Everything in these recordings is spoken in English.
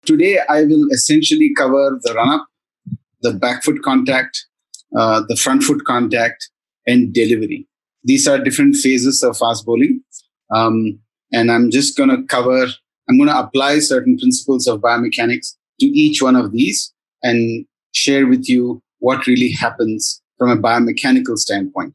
Today, I will essentially cover the run-up, the back foot contact, the front foot contact, and delivery. These are different phases of fast bowling. And I'm going to apply certain principles of biomechanics to each one of these and share with you what really happens from a biomechanical standpoint.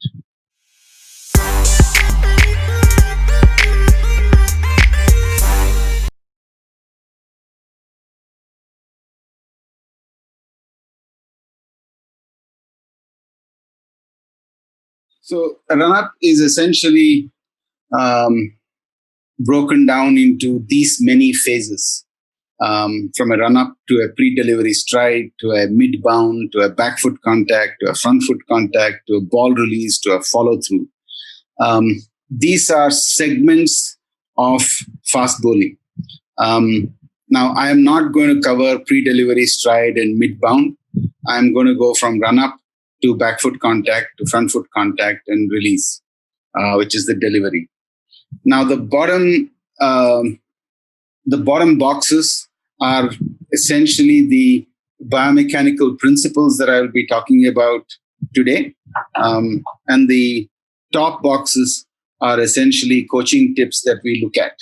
So a run-up is essentially broken down into these many phases. From a run-up to a pre-delivery stride, to a mid-bound, to a back foot contact, to a front foot contact, to a ball release, to a follow-through. These are segments of fast bowling. Now, I am not going to cover pre-delivery stride and mid-bound. I'm going to go from run-up to back foot contact, to front foot contact and release, which is the delivery. Now, the bottom boxes are essentially the biomechanical principles that I will be talking about today. And the top boxes are essentially coaching tips that we look at.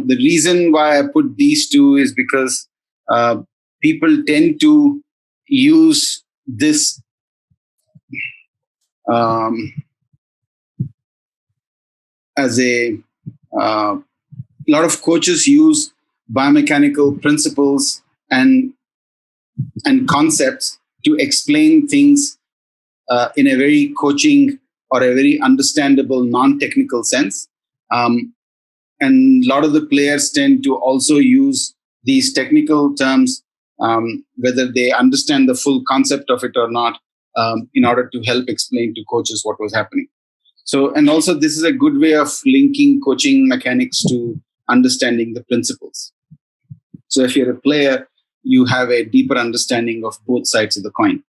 The reason why I put these two is because people tend to use this as a lot of coaches use biomechanical principles and concepts to explain things in a very coaching or a very understandable non-technical sense. And a lot of the players tend to also use these technical terms, whether they understand the full concept of it or not, in order to help explain to coaches what was happening. So, and also this is a good way of linking coaching mechanics to understanding the principles. So if you're a player, you have a deeper understanding of both sides of the coin.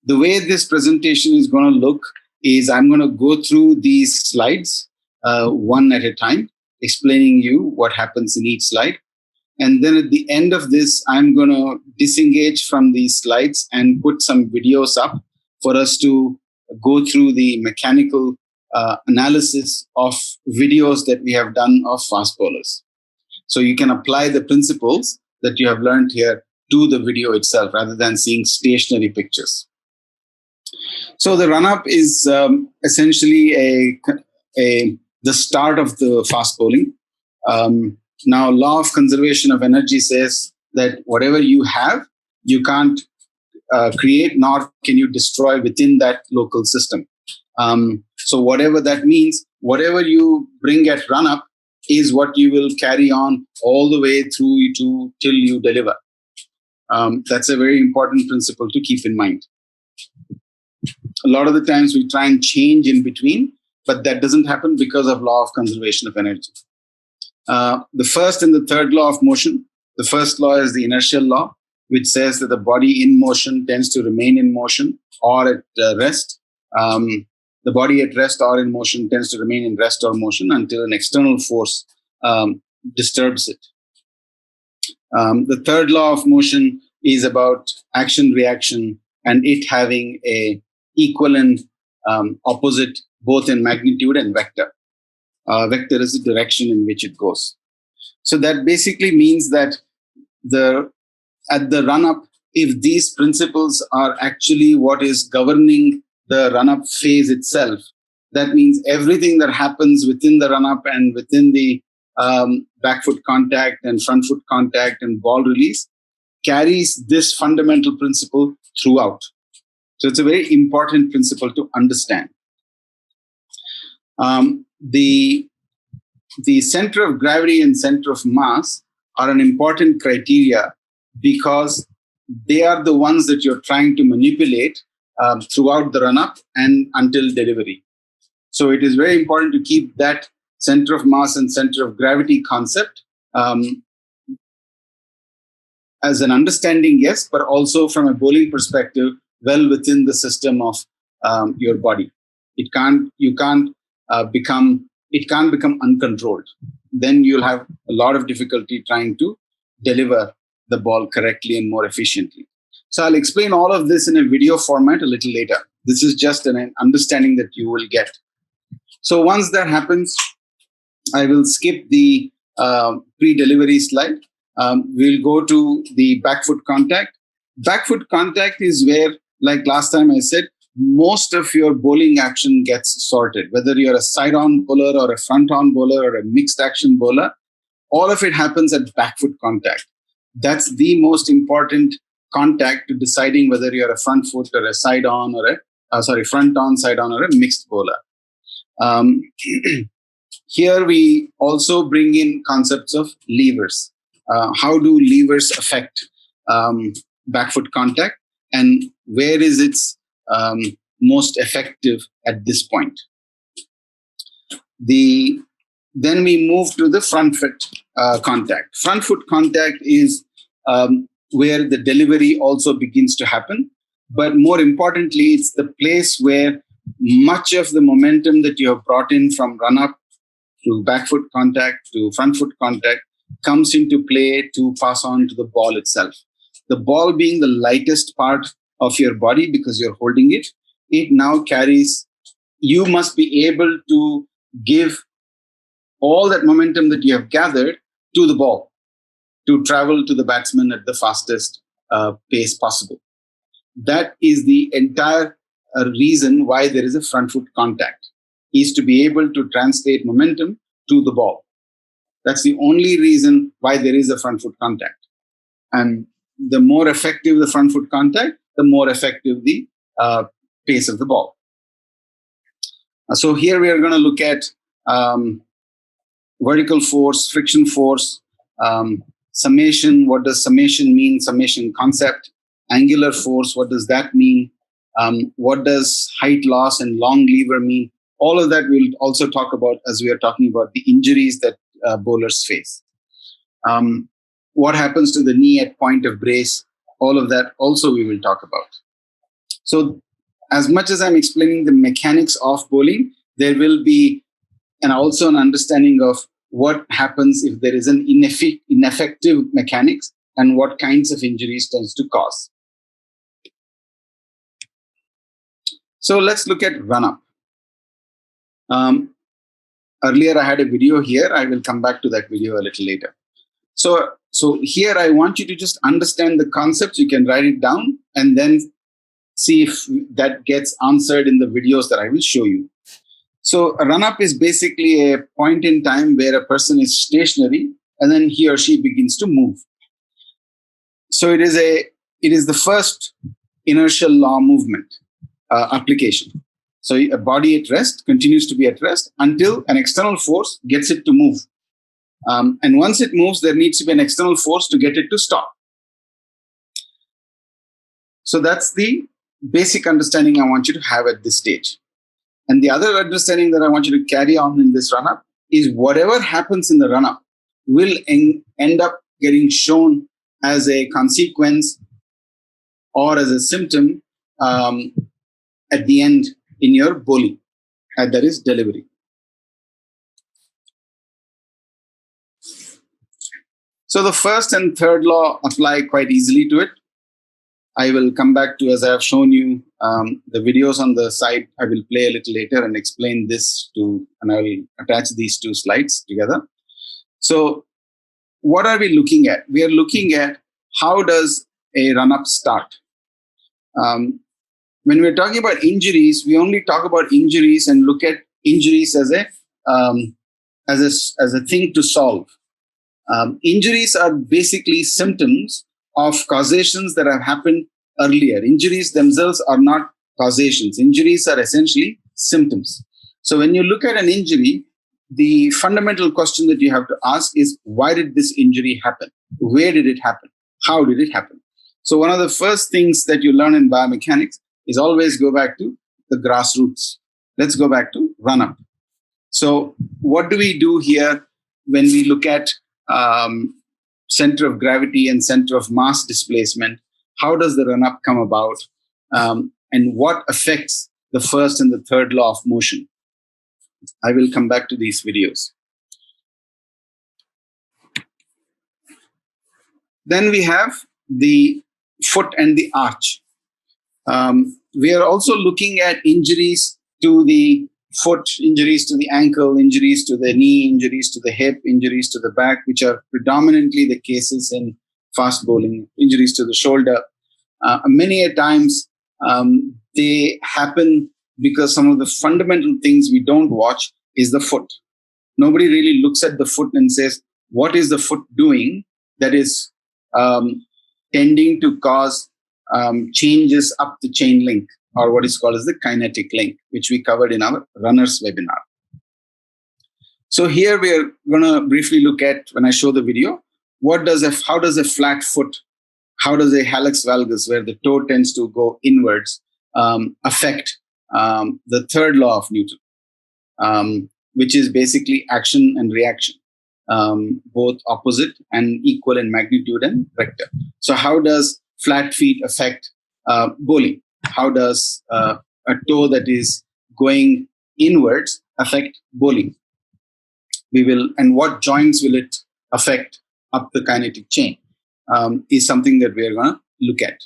The way this presentation is going to look is I'm going to go through these slides one at a time, explaining you what happens in each slide. And then at the end of this, I'm going to disengage from these slides and put some videos up for us to go through the mechanical analysis of videos that we have done of fast bowlers. So you can apply the principles that you have learned here to the video itself rather than seeing stationary pictures. So the run-up is essentially the start of the fast bowling. Now, law of conservation of energy says that whatever you have, you can't create, nor can you destroy within that local system. So whatever that means, whatever you bring at run-up is what you will carry on all the way through till you deliver. That's a very important principle to keep in mind. A lot of the times we try and change in between, but that doesn't happen because of law of conservation of energy. The first and the third law of motion. The first law is the inertial law, which says that the body in motion tends to remain in motion or at rest. The body at rest or in motion tends to remain in rest or motion until an external force disturbs it. The third law of motion is about action-reaction and it having a equal and opposite both in magnitude and vector. Vector is the direction in which it goes. So that basically means that at the run-up, if these principles are actually what is governing the run-up phase itself, that means everything that happens within the run-up and within the back foot contact and front foot contact and ball release carries this fundamental principle throughout. So it's a very important principle to understand. The center of gravity and center of mass are an important criteria because they are the ones that you're trying to manipulate throughout the run-up and until delivery. So it is very important to keep that center of mass and center of gravity concept as an understanding, yes, but also from a bowling perspective, well within the system of your body. It can't become uncontrolled. Then you'll have a lot of difficulty trying to deliver the ball correctly and more efficiently. So I'll explain all of this in a video format a little later. This is just an understanding that you will get. So once that happens, I will skip the pre-delivery slide. We'll go to the back foot contact. Back foot contact is where, like last time I said, most of your bowling action gets sorted. Whether you're a side-on bowler or a front-on bowler or a mixed action bowler, all of it happens at back foot contact. That's the most important contact to deciding whether you're a front foot or a side-on or front-on, side-on or a mixed bowler. Here we also bring in concepts of levers. How do levers affect back foot contact, and where is its most effective at this point? Then we move to the front foot contact. Front foot contact is where the delivery also begins to happen. But more importantly, it's the place where much of the momentum that you have brought in from run-up to back foot contact to front foot contact comes into play to pass on to the ball itself. The ball being the lightest part of your body because you're holding it, it now carries, you must be able to give all that momentum that you have gathered to the ball to travel to the batsman at the fastest pace possible. That is the entire reason why there is a front foot contact, is to be able to translate momentum to the ball. That's the only reason why there is a front foot contact. And the more effective the front foot contact, the more effective the pace of the ball. So here we are going to look at vertical force, friction force, summation. What does summation mean? Summation concept. Angular force. What does that mean? What does height loss and long lever mean? All of that we'll also talk about as we are talking about the injuries that bowlers face. What happens to the knee at point of brace? All of that also we will talk about. So as much as I'm explaining the mechanics of bowling, there will be also an understanding of what happens if there is an ineffective mechanics and what kinds of injuries tends to cause. So let's look at run-up. Earlier I had a video here. I will come back to that video a little later. So here I want you to just understand the concepts. You can write it down and then see if that gets answered in the videos that I will show you. So a run-up is basically a point in time where a person is stationary and then he or she begins to move. So it is the first inertial law movement application. So a body at rest continues to be at rest until an external force gets it to move. And once it moves, there needs to be an external force to get it to stop. So that's the basic understanding I want you to have at this stage. And the other understanding that I want you to carry on in this run-up is whatever happens in the run-up will end up getting shown as a consequence or as a symptom at the end in your bowling, and that is delivery. So the first and third law apply quite easily to it. I will come back to, as I have shown you, the videos on the side. I will play a little later and explain this and I will attach these two slides together. So what are we looking at? We are looking at how does a run-up start? When we're talking about injuries, we only talk about injuries and look at injuries as a thing to solve. Injuries are basically symptoms of causations that have happened earlier. Injuries themselves are not causations. Injuries are essentially symptoms. So when you look at an injury, the fundamental question that you have to ask is, why did this injury happen? Where did it happen? How did it happen? So one of the first things that you learn in biomechanics is always go back to the grassroots. Let's go back to run-up. So what do we do here when we look at center of gravity and center of mass displacement? How does the run-up come about? And what affects the first and the third law of motion? I will come back to these videos. Then we have the foot and the arch. We are also looking at injuries to the foot, injuries to the ankle, injuries to the knee, injuries to the hip, injuries to the back, which are predominantly the cases in fast bowling, injuries to the shoulder. Many a times they happen because some of the fundamental things we don't watch is the foot. Nobody really looks at the foot and says, what is the foot doing that is tending to cause changes up the chain link, or what is called as the kinetic link, which we covered in our runners webinar. So here we are going to briefly look at, when I show the video, how does a flat foot, how does a hallux valgus, where the toe tends to go inwards, affect the third law of Newton, which is basically action and reaction, both opposite and equal in magnitude and vector. So how does flat feet affect bowling? How does a toe that is going inwards affect bowling? And what joints will it affect up the kinetic chain is something that we are going to look at.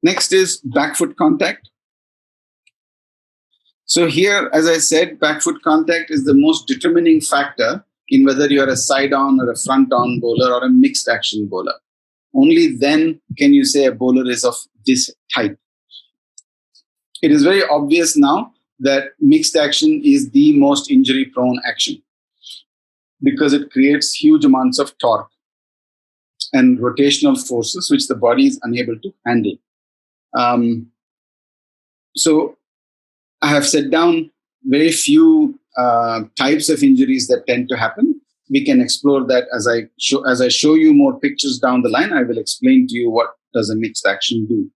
Next is back foot contact. So here, as I said, back foot contact is the most determining factor in whether you're a side-on or a front-on bowler or a mixed action bowler. Only then can you say a bowler is of this type. It is very obvious now that mixed action is the most injury-prone action because it creates huge amounts of torque and rotational forces which the body is unable to handle. So I have set down very few types of injuries that tend to happen. We can explore that as I show you more pictures down the line. I will explain to you what does a mixed action do.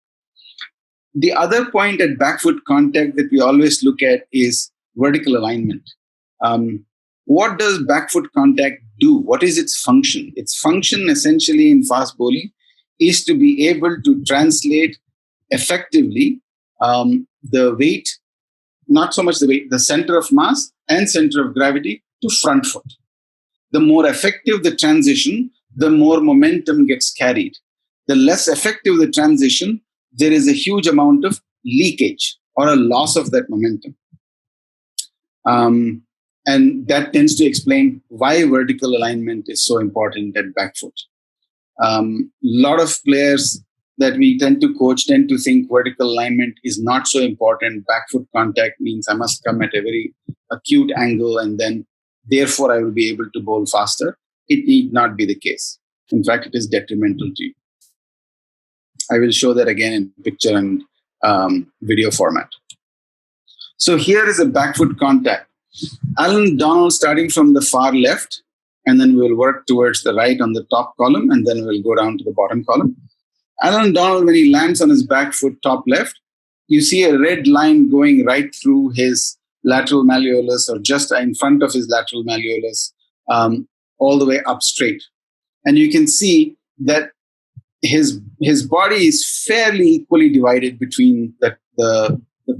The other point at back foot contact that we always look at is vertical alignment. What does back foot contact do? What is its function? Its function essentially in fast bowling is to be able to translate effectively the weight, not so much the weight, the center of mass and center of gravity to front foot. The more effective the transition, the more momentum gets carried. The less effective the transition, there is a huge amount of leakage or a loss of that momentum. And that tends to explain why vertical alignment is so important at back foot. Lot of players that we tend to coach tend to think vertical alignment is not so important. Back foot contact means I must come at a very acute angle and then therefore I will be able to bowl faster. It need not be the case. In fact, it is detrimental to you. I will show that again in picture and video format. So here is a back foot contact. Allan Donald starting from the far left, and then we'll work towards the right on the top column, and then we'll go down to the bottom column. Allan Donald, when he lands on his back foot top left, you see a red line going right through his lateral malleolus or just in front of his lateral malleolus, all the way up straight. And you can see that his body is fairly equally divided between the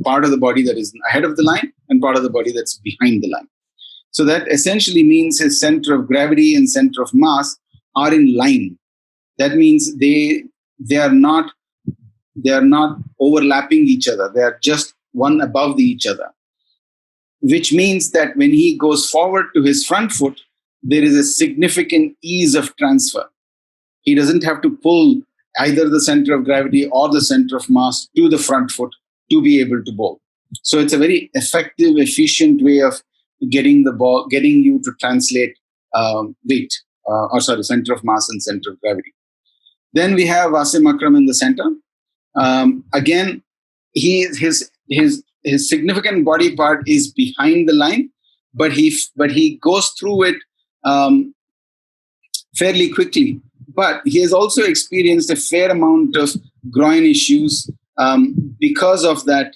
part of the body that is ahead of the line and part of the body that's behind the line. So that essentially means his center of gravity and center of mass are in line. That means they are not overlapping each other. They are just one above each other, which means that when he goes forward to his front foot, there is a significant ease of transfer. He doesn't have to pull either the center of gravity or the center of mass to the front foot to be able to bowl. So it's a very effective, efficient way of getting the ball, getting you to translate center of mass and center of gravity. Then we have Wasim Akram in the center. Again, his significant body part is behind the line, but he goes through it fairly quickly. But he has also experienced a fair amount of groin issues because of that,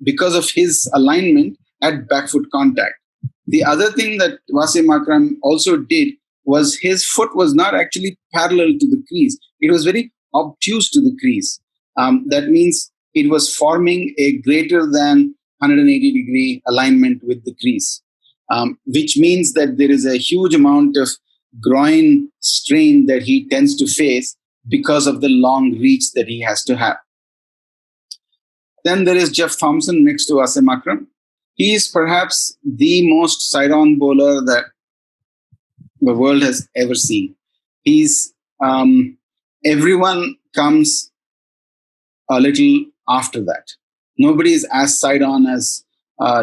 because of his alignment at back foot contact. The other thing that Wasim Akram also did was his foot was not actually parallel to the crease. It was very obtuse to the crease. That means it was forming a greater than 180-degree alignment with the crease, which means that there is a huge amount of groin strain that he tends to face because of the long reach that he has to have. Then there is Jeff Thompson next to Wasim Akram. He is perhaps the most side-on bowler that the world has ever seen. He's everyone comes a little after that. Nobody is as side-on as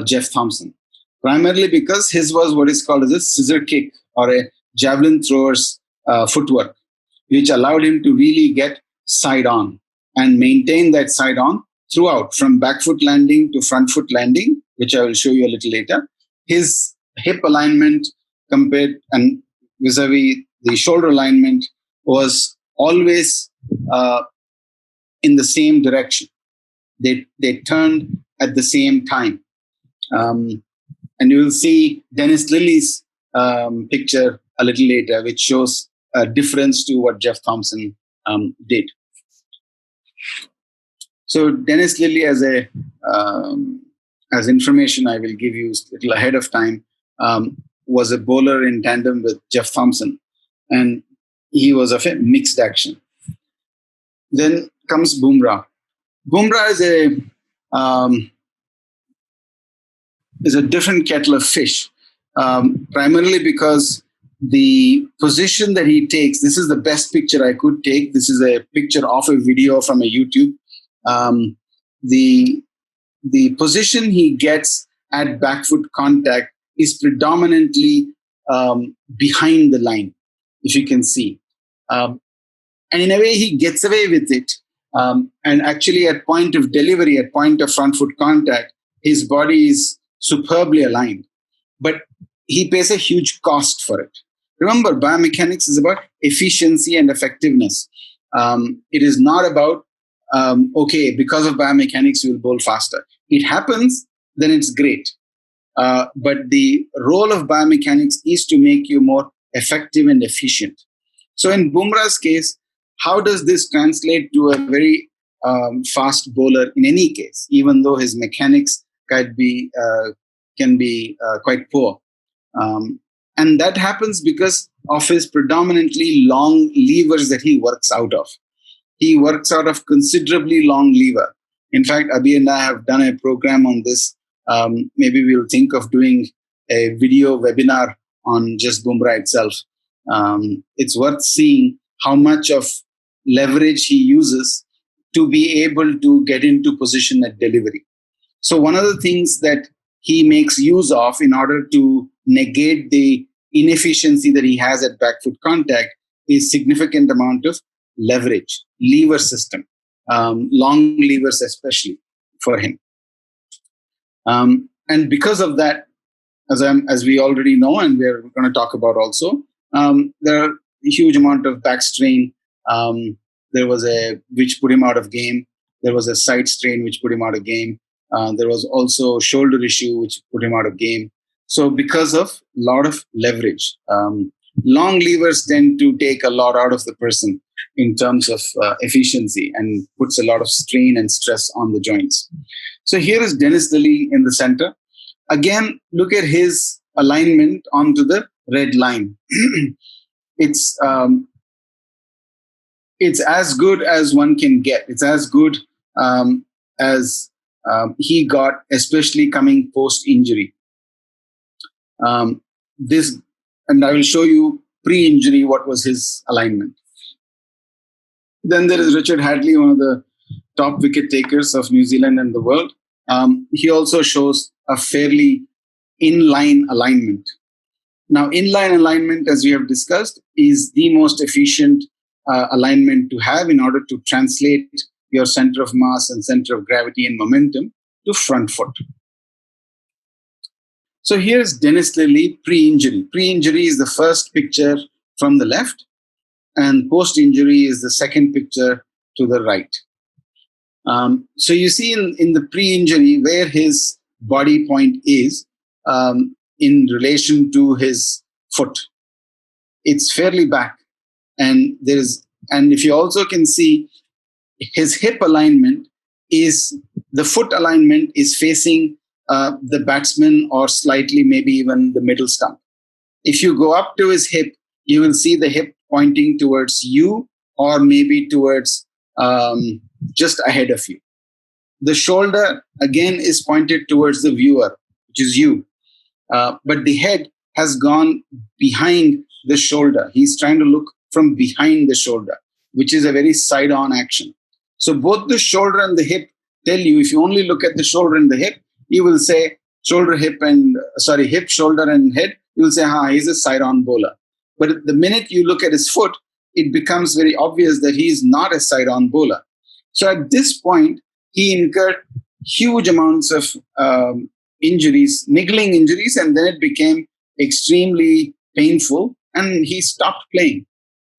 Jeff Thompson, primarily because his was what is called as a scissor kick or a javelin thrower's footwork, which allowed him to really get side-on and maintain that side-on throughout, from back foot landing to front foot landing, which I will show you a little later. His hip alignment compared and vis-a-vis the shoulder alignment was always in the same direction. They turned at the same time. And you will see Dennis Lilly's picture a little later, which shows a difference to what Jeff Thompson did. So Dennis Lilly, as information I will give you a little ahead of time, was a bowler in tandem with Jeff Thompson, and he was of a mixed action. Then comes Bumrah. Bumrah is a different kettle of fish, primarily because the position that he takes. This is the best picture I could take. This is a picture of a video from a YouTube. The position he gets at back foot contact is predominantly behind the line, if you can see. And in a way, he gets away with it. And actually, at point of delivery, at point of front foot contact, his body is superbly aligned. But he pays a huge cost for it. Remember, biomechanics is about efficiency and effectiveness. It is not about because of biomechanics, you will bowl faster. It happens, then it's great. But the role of biomechanics is to make you more effective and efficient. So in Bumrah's case, how does this translate to a very fast bowler in any case, even though his mechanics can be quite poor? And that happens because of his predominantly long levers that he works out of. He works out of considerably long lever. In fact, Abhi and I have done a program on this. Maybe we'll think of doing a video webinar on just Bumrah itself. It's worth seeing how much of leverage he uses to be able to get into position at delivery. So one of the things that he makes use of in order to negate the inefficiency that he has at back foot contact is significant amount of leverage, lever system, long levers especially for him. And because of that, as we already know, and we're going to talk about also, there are a huge amount of back strain. There was which put him out of game. There was a side strain which put him out of game. There was also shoulder issue which put him out of game. So because of a lot of leverage, long levers tend to take a lot out of the person in terms of efficiency and puts a lot of strain and stress on the joints. So here is Dennis Lilly in the center. Again, look at his alignment onto the red line. It's as good as one can get. It's as good as he got, especially coming post-injury. And I will show you pre-injury what was his alignment. Then there is Richard Hadlee, one of the top wicket takers of New Zealand and the world. He also shows a fairly in-line alignment. Now, in-line alignment, as we have discussed, is the most efficient alignment to have in order to translate your center of mass and center of gravity and momentum to front foot. So here's Dennis Lilly pre-injury. Pre-injury is the first picture from the left, and post-injury is the second picture to the right. So you see in the pre-injury where his body point is in relation to his foot. It's fairly back. And if you also can see his hip alignment the foot alignment is facing the batsman or slightly maybe even the middle stump. If you go up to his hip, you will see the hip pointing towards you or maybe towards just ahead of you. The shoulder, again, is pointed towards the viewer, which is you. But the head has gone behind the shoulder. He's trying to look from behind the shoulder, which is a very side-on action. So both the shoulder and the hip tell you, if you only look at the shoulder and the hip, you will say hip, shoulder, and head. You will say, he's a side-on bowler. But the minute you look at his foot, it becomes very obvious that he is not a side-on bowler. So at this point, he incurred huge amounts of injuries, niggling injuries, and then it became extremely painful, and he stopped playing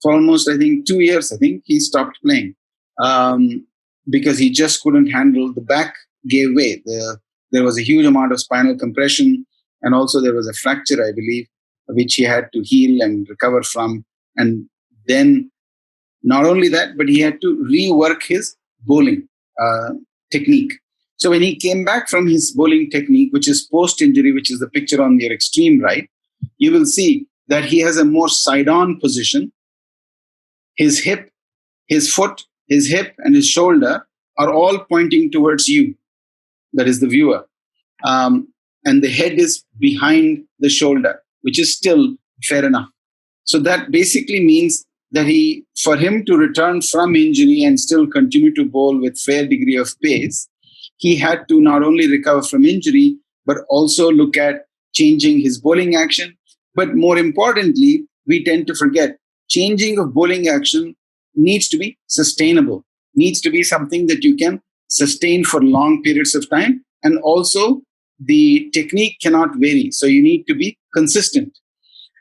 for almost, 2 years. He stopped playing because he just couldn't handle. The back gave way. There was a huge amount of spinal compression, and also there was a fracture, I believe, which he had to heal and recover from. And then not only that, but he had to rework his bowling technique. So when he came back from his bowling technique, which is post-injury, which is the picture on your extreme right, you will see that he has a more side-on position. His hip, his foot, his hip, and his shoulder are all pointing towards you. That is the viewer. And the head is behind the shoulder, which is still fair enough. So that basically means that for him to return from injury and still continue to bowl with fair degree of pace, he had to not only recover from injury, but also look at changing his bowling action. But more importantly, we tend to forget, changing of bowling action needs to be sustainable, needs to be something that you can sustain for long periods of time. And also the technique cannot vary. So you need to be consistent.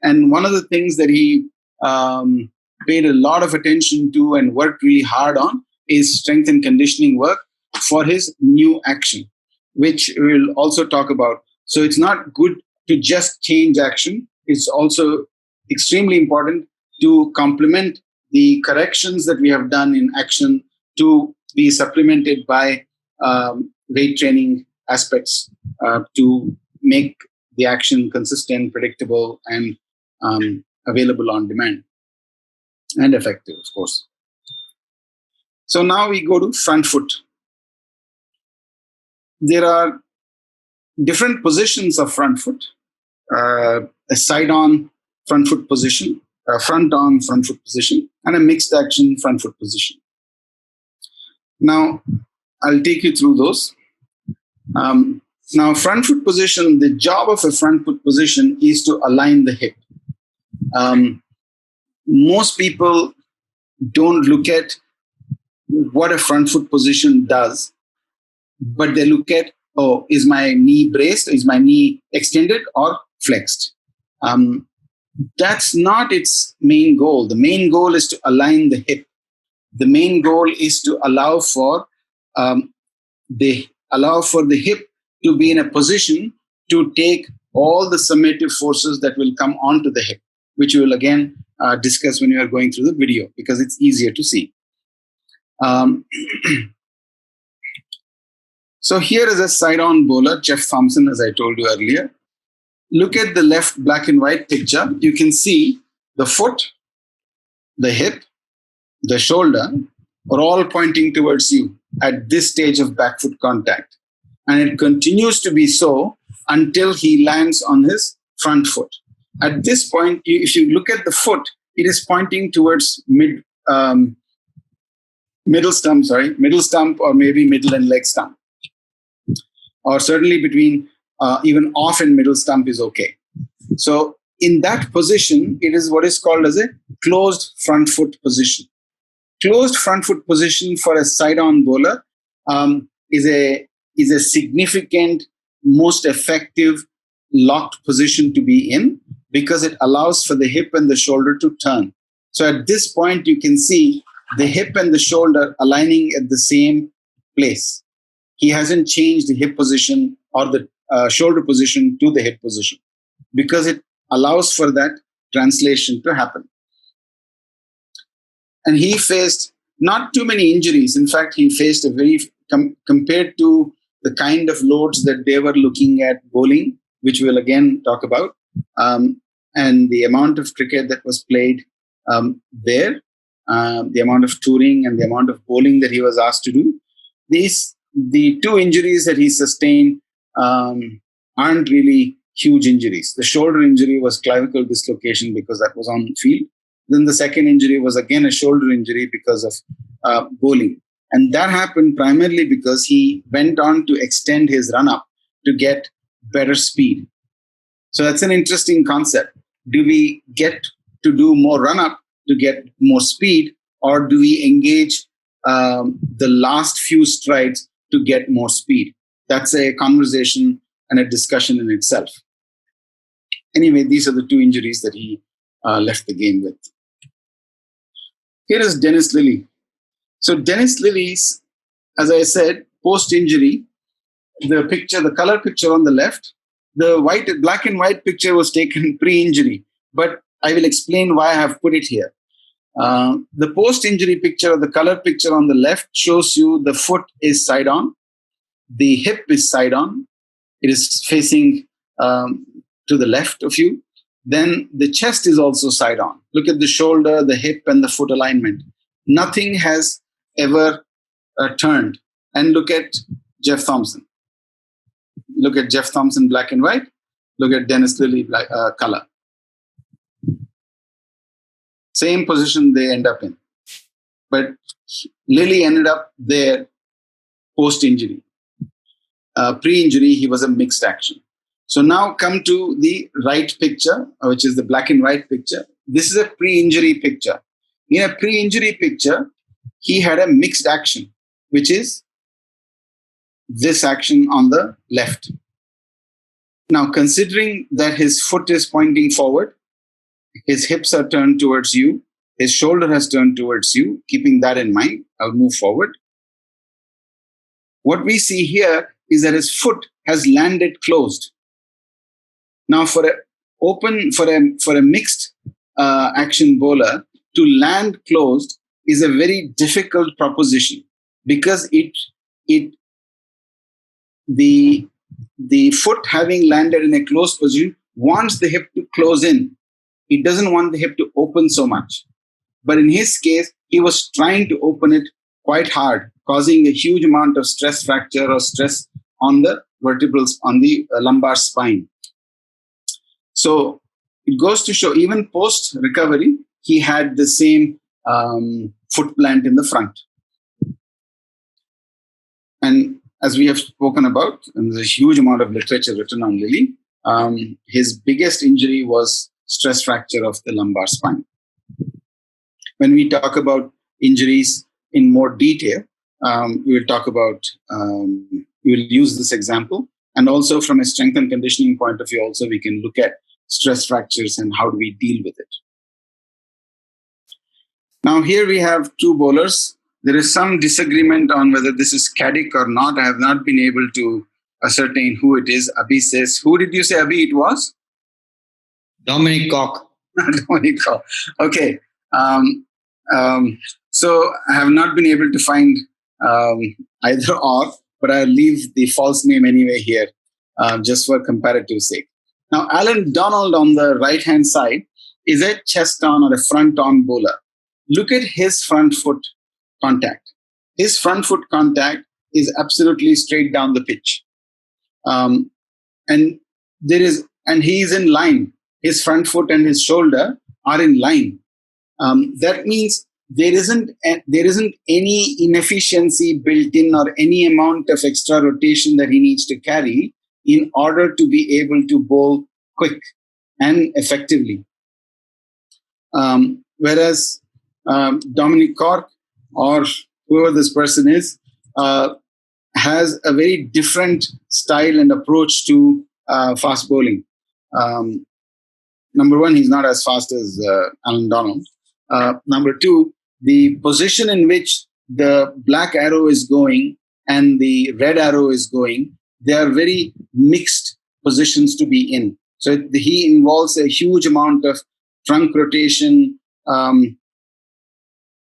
And one of the things that he paid a lot of attention to and worked really hard on is strength and conditioning work for his new action, which we'll also talk about. So it's not good to just change action. It's also extremely important to complement the corrections that we have done in action to be supplemented by weight training aspects to make the action consistent, predictable, and available on demand, and effective, of course. So now we go to front foot. There are different positions of front foot. A side-on front foot position, a front-on front foot position, and a mixed action front foot position. Now, I'll take you through those. Now, front foot position, the job of a front foot position is to align the hip. Most people don't look at what a front foot position does, but they look at, is my knee braced? Is my knee extended or flexed? That's not its main goal. The main goal is to align the hip. The main goal is to allow for the hip to be in a position to take all the summative forces that will come onto the hip, which we will again discuss when we are going through the video because it's easier to see. So here is a side-on bowler, Jeff Thompson, as I told you earlier. Look at the left black and white picture. You can see the foot, the hip, the shoulder are all pointing towards you at this stage of back foot contact. And it continues to be so until he lands on his front foot. At this point, if you look at the foot, it is pointing towards middle stump or maybe middle and leg stump. Or certainly between even off and middle stump is okay. So in that position, it is what is called as a closed front foot position. Closed front foot position for a side-on bowler is a significant, most effective locked position to be in because it allows for the hip and the shoulder to turn. So at this point, you can see the hip and the shoulder aligning at the same place. He hasn't changed the hip position or the shoulder position to the hip position because it allows for that translation to happen. And he faced not too many injuries. In fact, he faced a very, compared to the kind of loads that they were looking at bowling, which we'll again talk about, and the amount of cricket that was played there, the amount of touring and the amount of bowling that he was asked to do, the two injuries that he sustained aren't really huge injuries. The shoulder injury was clavicle dislocation because that was on field. Then the second injury was again a shoulder injury because of bowling. And that happened primarily because he went on to extend his run-up to get better speed. So that's an interesting concept. Do we get to do more run-up to get more speed, or do we engage the last few strides to get more speed? That's a conversation and a discussion in itself. Anyway, these are the two injuries that he left the game with. Here is Dennis Lille. So Dennis Lille's, as I said, post-injury, the color picture on the left, the black and white picture was taken pre-injury, but I will explain why I have put it here. The post-injury picture, or the color picture on the left, shows you the foot is side on, the hip is side on, it is facing to the left of you. Then the chest is also side on. Look at the shoulder, the hip, and the foot alignment. Nothing has ever turned. And look at Jeff Thompson. Look at Jeff Thompson, black and white. Look at Dennis Lille, color. Same position they end up in. But Lille ended up there post-injury. Pre-injury, he was a mixed action. So now come to the right picture, which is the black and white picture. This is a pre-injury picture. In a pre-injury picture, he had a mixed action, which is this action on the left. Now, considering that his foot is pointing forward, his hips are turned towards you, his shoulder has turned towards you, keeping that in mind, I'll move forward. What we see here is that his foot has landed closed. Now, for a mixed action bowler, to land closed is a very difficult proposition because the foot, having landed in a closed position, wants the hip to close in. It doesn't want the hip to open so much. But in his case, he was trying to open it quite hard, causing a huge amount of stress fracture or stress on the vertebrals, on the lumbar spine. So it goes to show, even post-recovery, he had the same foot plant in the front. And as we have spoken about, and there's a huge amount of literature written on Lille, his biggest injury was stress fracture of the lumbar spine. When we talk about injuries in more detail, we will talk about, we will use this example. And also from a strength and conditioning point of view, also we can look at stress fractures and how do we deal with it. Now here we have two bowlers. There is some disagreement on whether this is Caddick or not. I have not been able to ascertain who it is. Abhi says, who did you say, Abhi, it was? Dominic Cock. Dominic Cock. Okay. So I have not been able to find either or, but I'll leave the false name anyway here, just for comparative sake. Now, Allan Donald on the right-hand side is a chest-on or a front-on bowler. Look at his front foot contact. His front foot contact is absolutely straight down the pitch. And he is in line. His front foot and his shoulder are in line. That means there isn't any inefficiency built in or any amount of extra rotation that he needs to carry in order to be able to bowl quick and effectively. Whereas Dominic Cork, or whoever this person is, has a very different style and approach to fast bowling. Number one, he's not as fast as Allan Donald. Number two, the position in which the black arrow is going and the red arrow is going, they are very mixed positions to be in. So he involves a huge amount of trunk rotation,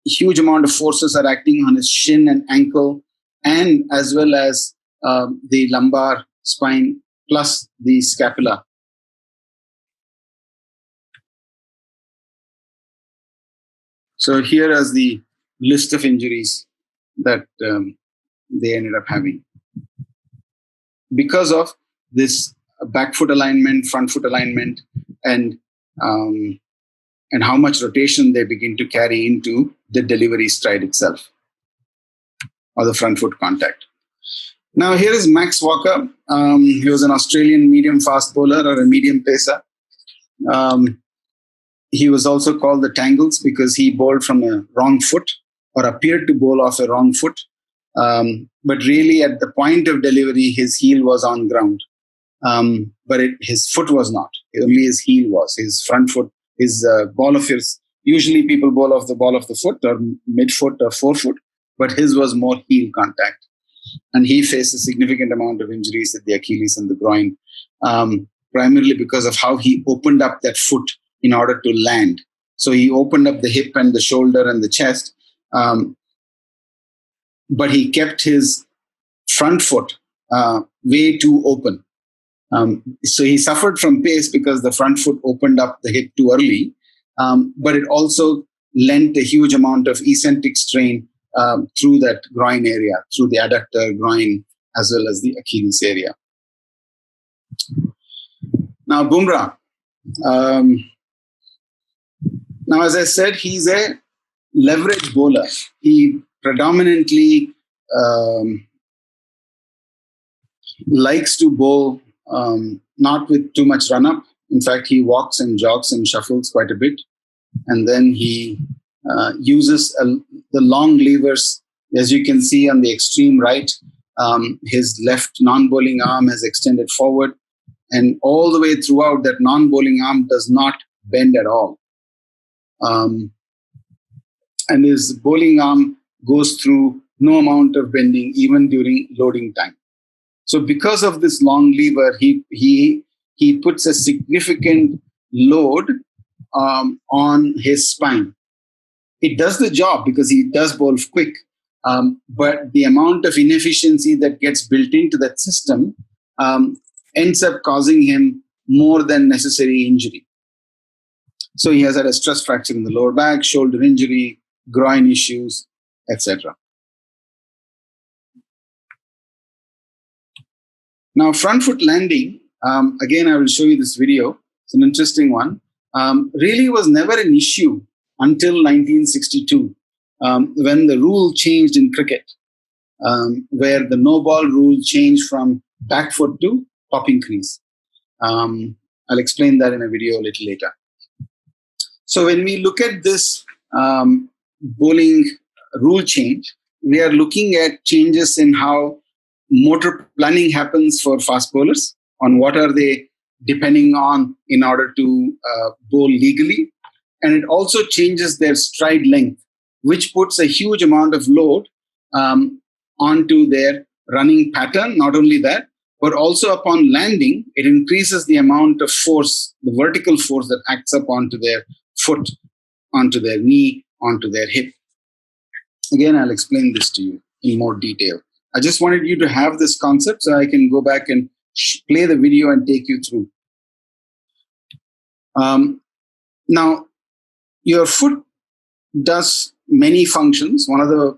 huge amount of forces are acting on his shin and ankle, and as well as the lumbar spine plus the scapula. So here is the list of injuries that they ended up having because of this back foot alignment, front foot alignment, and how much rotation they begin to carry into the delivery stride itself or the front foot contact. Now here is Max Walker. He was an Australian medium fast bowler or a medium pacer. He was also called the Tangles because he bowled from a wrong foot or appeared to bowl off a wrong foot. But really at the point of delivery, his heel was on ground. But his foot was not. Only his heel was. His front foot, his ball of his. Usually people bowl off the ball of the foot or mid-foot or forefoot, but his was more heel contact. And he faced a significant amount of injuries at the Achilles and the groin, primarily because of how he opened up that foot in order to land. So he opened up the hip and the shoulder and the chest, but he kept his front foot way too open. So he suffered from pace because the front foot opened up the hip too early, but it also lent a huge amount of eccentric strain through that groin area, through the adductor, groin, as well as the Achilles area. Now, Bumrah. Now, as I said, he's a leverage bowler. He predominantly likes to bowl not with too much run-up. In fact, he walks and jogs and shuffles quite a bit. And then he uses the long levers. As you can see on the extreme right, his left non-bowling arm has extended forward. And all the way throughout, that non-bowling arm does not bend at all. And his bowling arm goes through no amount of bending, even during loading time. So because of this long lever, he puts a significant load on his spine. It does the job because he does bowl quick, but the amount of inefficiency that gets built into that system ends up causing him more than necessary injury. So he has had a stress fracture in the lower back, shoulder injury, groin issues, etc. Now, front foot landing, again, I will show you this video. It's an interesting one. Really was never an issue until 1962, when the rule changed in cricket, where the no ball rule changed from back foot to popping crease. I'll explain that in a video a little later. So when we look at this bowling rule change, we are looking at changes in how motor planning happens for fast bowlers, on what are they depending on in order to bowl legally. And it also changes their stride length, which puts a huge amount of load onto their running pattern. Not only that, but also upon landing, it increases the amount of force, the vertical force that acts up onto their foot, onto their knee, onto their hip. Again, I'll explain this to you in more detail. I just wanted you to have this concept so I can go back and play the video and take you through. Now, your foot does many functions. One of the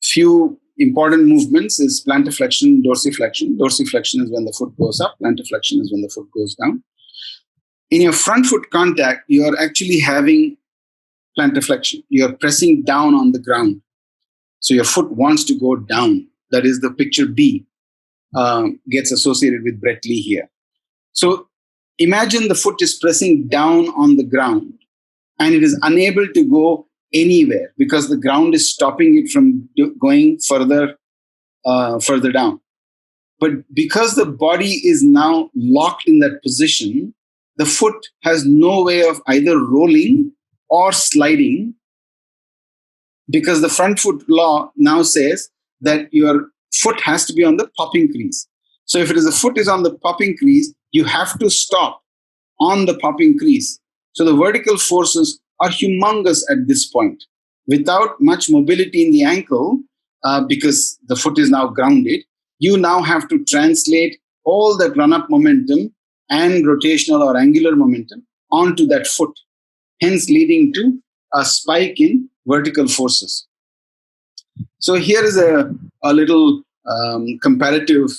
few important movements is plantar flexion, dorsiflexion. Dorsiflexion is when the foot goes up. Plantar flexion is when the foot goes down. In your front foot contact, you are actually having plantar flexion. You are pressing down on the ground. So your foot wants to go down. That is the picture B gets associated with Brett Lee here. So imagine the foot is pressing down on the ground and it is unable to go anywhere because the ground is stopping it from going further down. But because the body is now locked in that position, the foot has no way of either rolling or sliding, because the front foot law now says that your foot has to be on the popping crease. So if it is the foot is on the popping crease, you have to stop on the popping crease. So the vertical forces are humongous at this point. Without much mobility in the ankle, because the foot is now grounded, you now have to translate all that run-up momentum and rotational or angular momentum onto that foot, hence leading to a spike in vertical forces. So here is a little comparative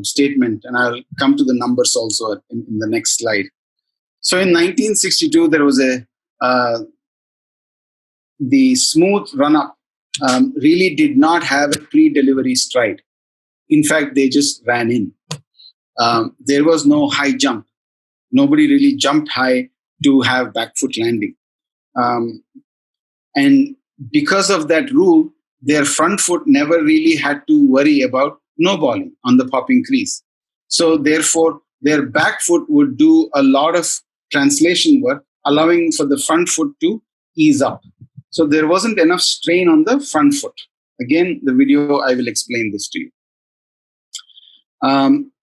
statement, and I'll come to the numbers also in the next slide. So in 1962, there was the smooth run-up really did not have a pre-delivery stride. In fact, they just ran in. There was no high jump. Nobody really jumped high to have back foot landing. And because of that rule, their front foot never really had to worry about no balling on the popping crease. So therefore, their back foot would do a lot of translation work, allowing for the front foot to ease up. So there wasn't enough strain on the front foot. Again, the video, I will explain this to you.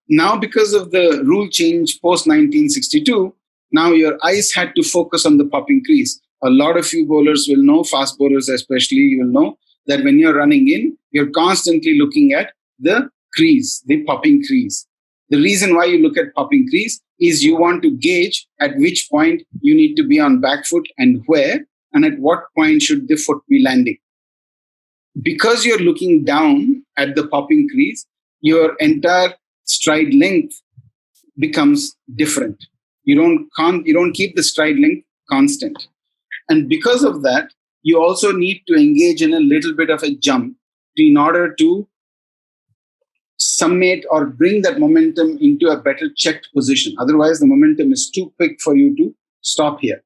Now, because of the rule change post 1962, now your eyes had to focus on the popping crease. A lot of you bowlers will know, fast bowlers especially, you will know that when you're running in, you're constantly looking at the crease, the popping crease. The reason why you look at popping crease is you want to gauge at which point you need to be on back foot and where, and at what point should the foot be landing. Because you're looking down at the popping crease, your entire stride length becomes different. You don't keep the stride length constant. And because of that, you also need to engage in a little bit of a jump in order to summate or bring that momentum into a better checked position. Otherwise, the momentum is too quick for you to stop here.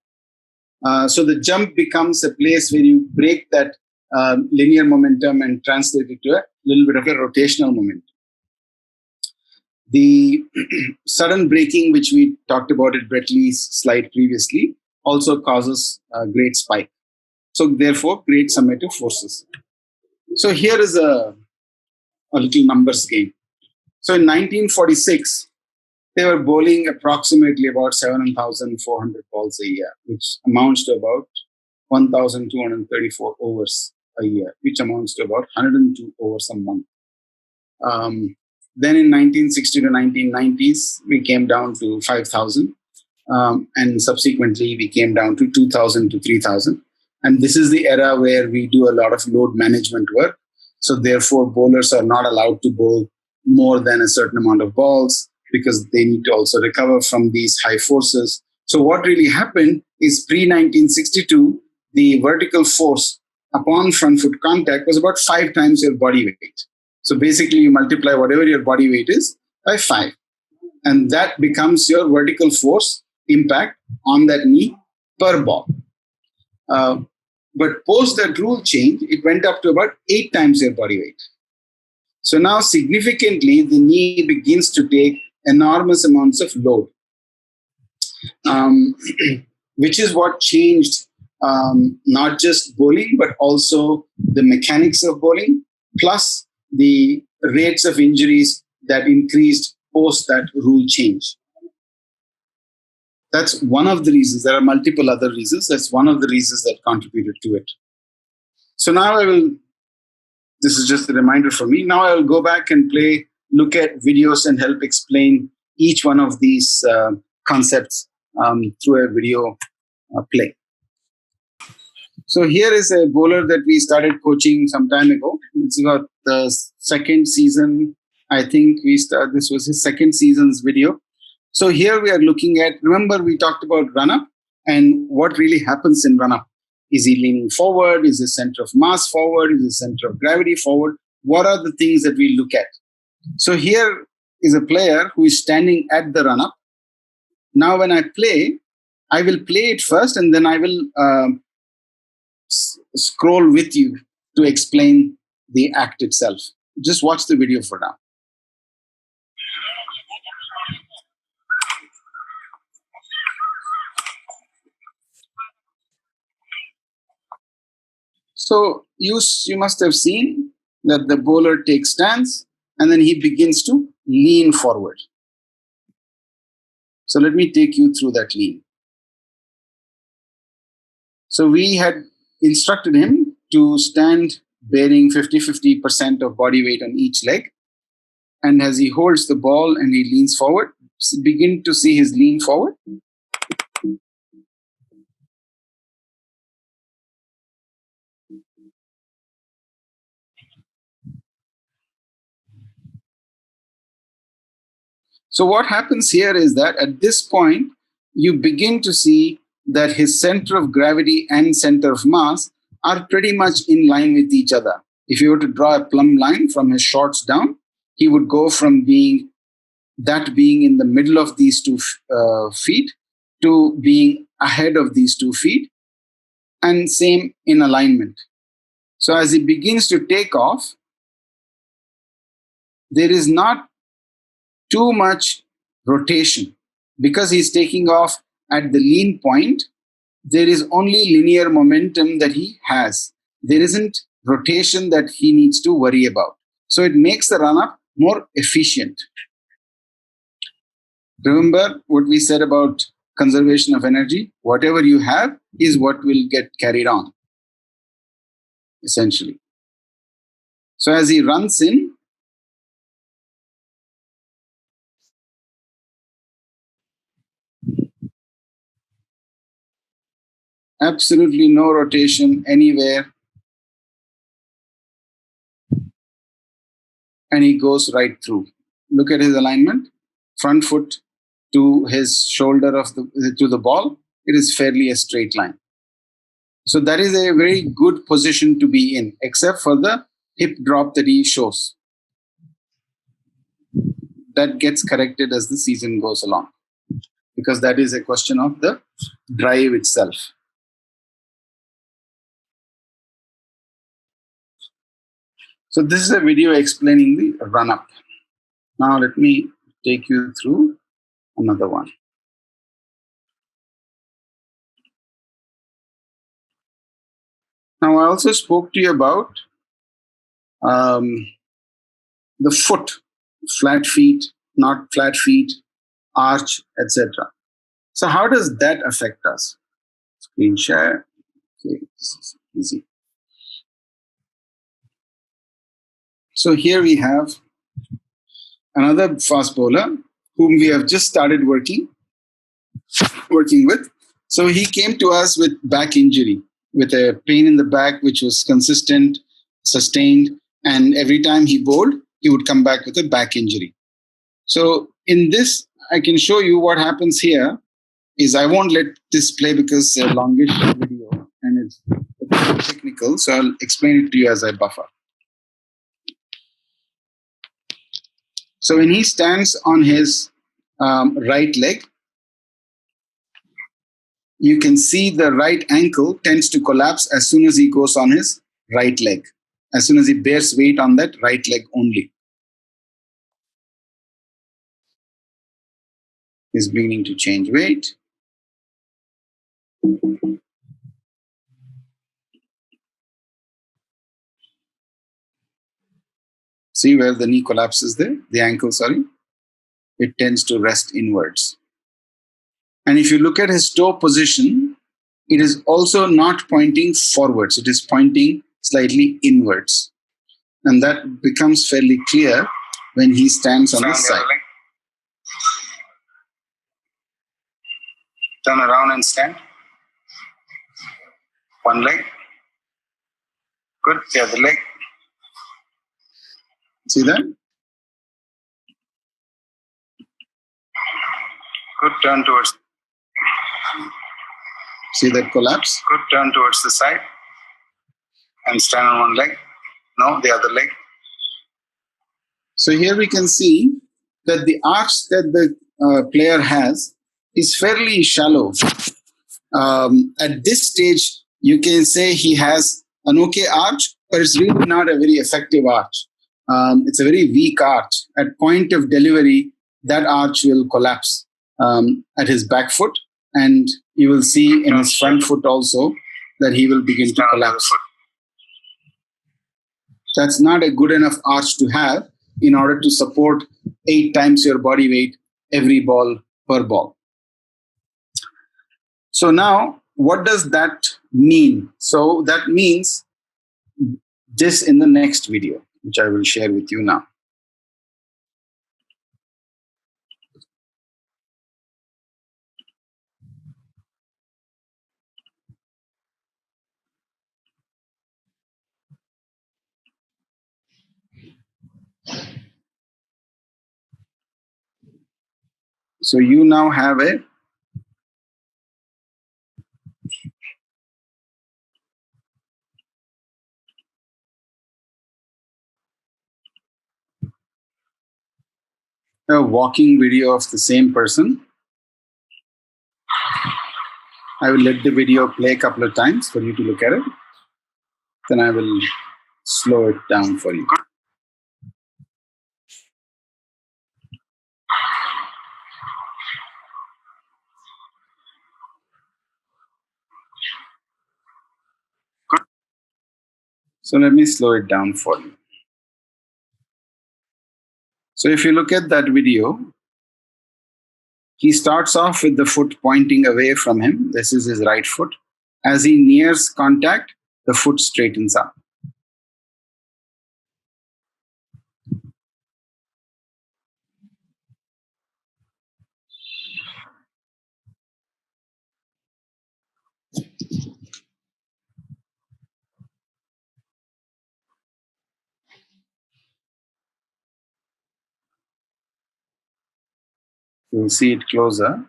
So the jump becomes a place where you break that linear momentum and translate it to a little bit of a rotational momentum. The sudden braking, which we talked about at Brett Lee's slide previously, also causes a great spike. So therefore, great summative forces. So here is a little numbers game. So in 1946, they were bowling approximately about 7,400 balls a year, which amounts to about 1,234 overs a year, which amounts to about 102 overs a month. Then in 1960 to 1990s, we came down to 5,000. And subsequently, we came down to 2,000 to 3,000. And this is the era where we do a lot of load management work. So therefore, bowlers are not allowed to bowl more than a certain amount of balls because they need to also recover from these high forces. So what really happened is pre-1962, the vertical force upon front foot contact was about 5 times your body weight. So basically, you multiply whatever your body weight is by 5. And that becomes your vertical force impact on that knee per ball. But post that rule change, it went up to about 8 times your body weight. So now significantly, the knee begins to take enormous amounts of load, which is what changed not just bowling, but also the mechanics of bowling, plus the rates of injuries that increased post that rule change. That's one of the reasons. There are multiple other reasons. That's one of the reasons that contributed to it. So now this is just a reminder for me. Now I will go back and look at videos and help explain each one of these concepts through a video play. So here is a bowler that we started coaching some time ago. It's about the second season. I think this was his second season's video. So here we are looking at, remember we talked about run-up and what really happens in run-up. Is he leaning forward? Is his center of mass forward? Is his center of gravity forward? What are the things that we look at? So here is a player who is standing at the run-up. Now when I play, I will play it first and then I will scroll with you to explain the act itself. Just watch the video for now. So you must have seen that the bowler takes stance and then he begins to lean forward. So let me take you through that lean. So we had instructed him to stand bearing 50% of body weight on each leg. And as he holds the ball and he leans forward, begin to see his lean forward. So what happens here is that at this point, you begin to see that his center of gravity and center of mass are pretty much in line with each other. If you were to draw a plumb line from his shorts down, he would go from being in the middle of these 2 feet to being ahead of these 2 feet, and same in alignment. So as he begins to take off, there is not too much rotation because he's taking off at the lean point. There is only linear momentum that he has. There isn't rotation that he needs to worry about. So it makes the run up more efficient. Remember what we said about conservation of energy? Whatever you have is what will get carried on, essentially. So as he runs in, absolutely no rotation anywhere, and he goes right through. Look at his alignment. Front foot to his shoulder to the ball, it is fairly a straight line. So that is a very good position to be in, except for the hip drop that he shows. That gets corrected as the season goes along, because that is a question of the drive itself. So this is a video explaining the run-up. Now let me take you through another one. Now I also spoke to you about the foot, flat feet, not flat feet, arch, etc. So how does that affect us? Screen share. Okay, this is easy. So here we have another fast bowler whom we have just started working with. So he came to us with back injury, with a pain in the back which was consistent, sustained, and every time he bowled, he would come back with a back injury. So in this, I can show you what happens here. Is I won't let this play because it's a longish video and it's technical, so I'll explain it to you as I buffer. So when he stands on his right leg, you can see the right ankle tends to collapse as soon as he goes on his right leg, as soon as he bears weight on that right leg only. He's beginning to change weight. See where the knee collapses there? The ankle, sorry. It tends to rest inwards. And if you look at his toe position, it is also not pointing forwards. It is pointing slightly inwards. And that becomes fairly clear when he stands on the side. Turn around and stand. One leg. Good. The other leg. See that? Good. Turn towards. See that collapse? Good. Turn towards the side. And stand on one leg. No, the other leg. So here we can see that the arch that the player has is fairly shallow. At this stage, you can say he has an okay arch, but it's really not a very effective arch. It's a very weak arch. At point of delivery, that arch will collapse at his back foot, and you will see in his front foot also that he will begin to collapse. That's not a good enough arch to have in order to support 8 times your body weight every ball per ball. So now, what does that mean? So that means this in the next video, which I will share with you now. So you now have a walking video of the same person. I will let the video play a couple of times for you to look at it. Then I will slow it down for you. So let me slow it down for you. So if you look at that video, he starts off with the foot pointing away from him. This is his right foot. As he nears contact, the foot straightens up. You'll see it closer.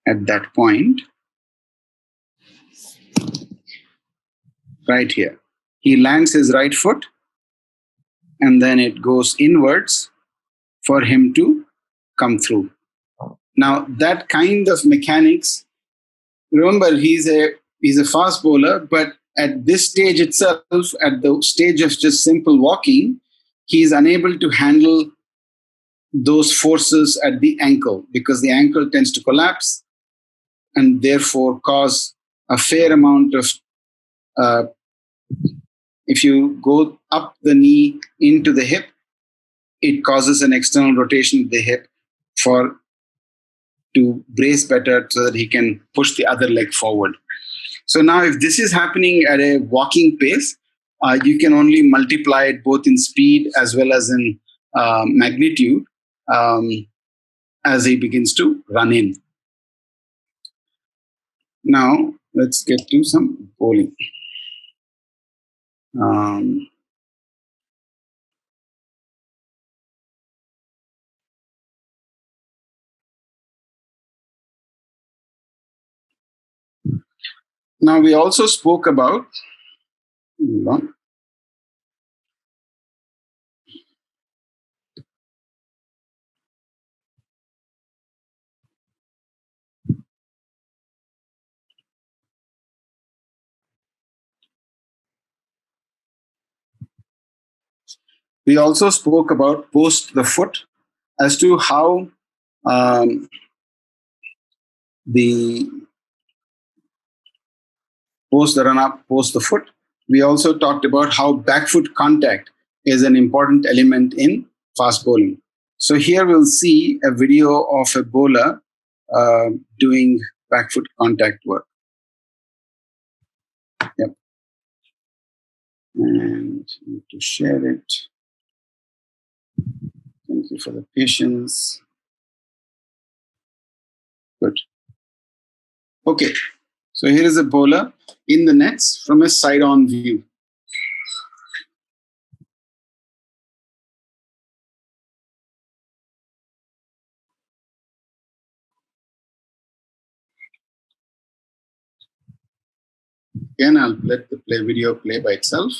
At that point, right here, he lands his right foot and then it goes inwards for him to come through. Now, that kind of mechanics, remember, he's a fast bowler, but at this stage itself, at the stage of just simple walking, he is unable to handle those forces at the ankle because the ankle tends to collapse and therefore cause a fair amount of, if you go up the knee into the hip, it causes an external rotation of the hip to brace better so that he can push the other leg forward. So now if this is happening at a walking pace, you can only multiply it both in speed as well as in magnitude as he begins to run in. Now, let's get to some bowling. Now, we also spoke about, post the foot as to how the post the run up, post the foot. We also talked about how back foot contact is an important element in fast bowling. So here we'll see a video of a bowler doing back foot contact work. Yep. And I need to share it. Thank you for the patience. Good. Okay. So here is a bowler in the nets from a side-on view. Again, I'll let the video play by itself.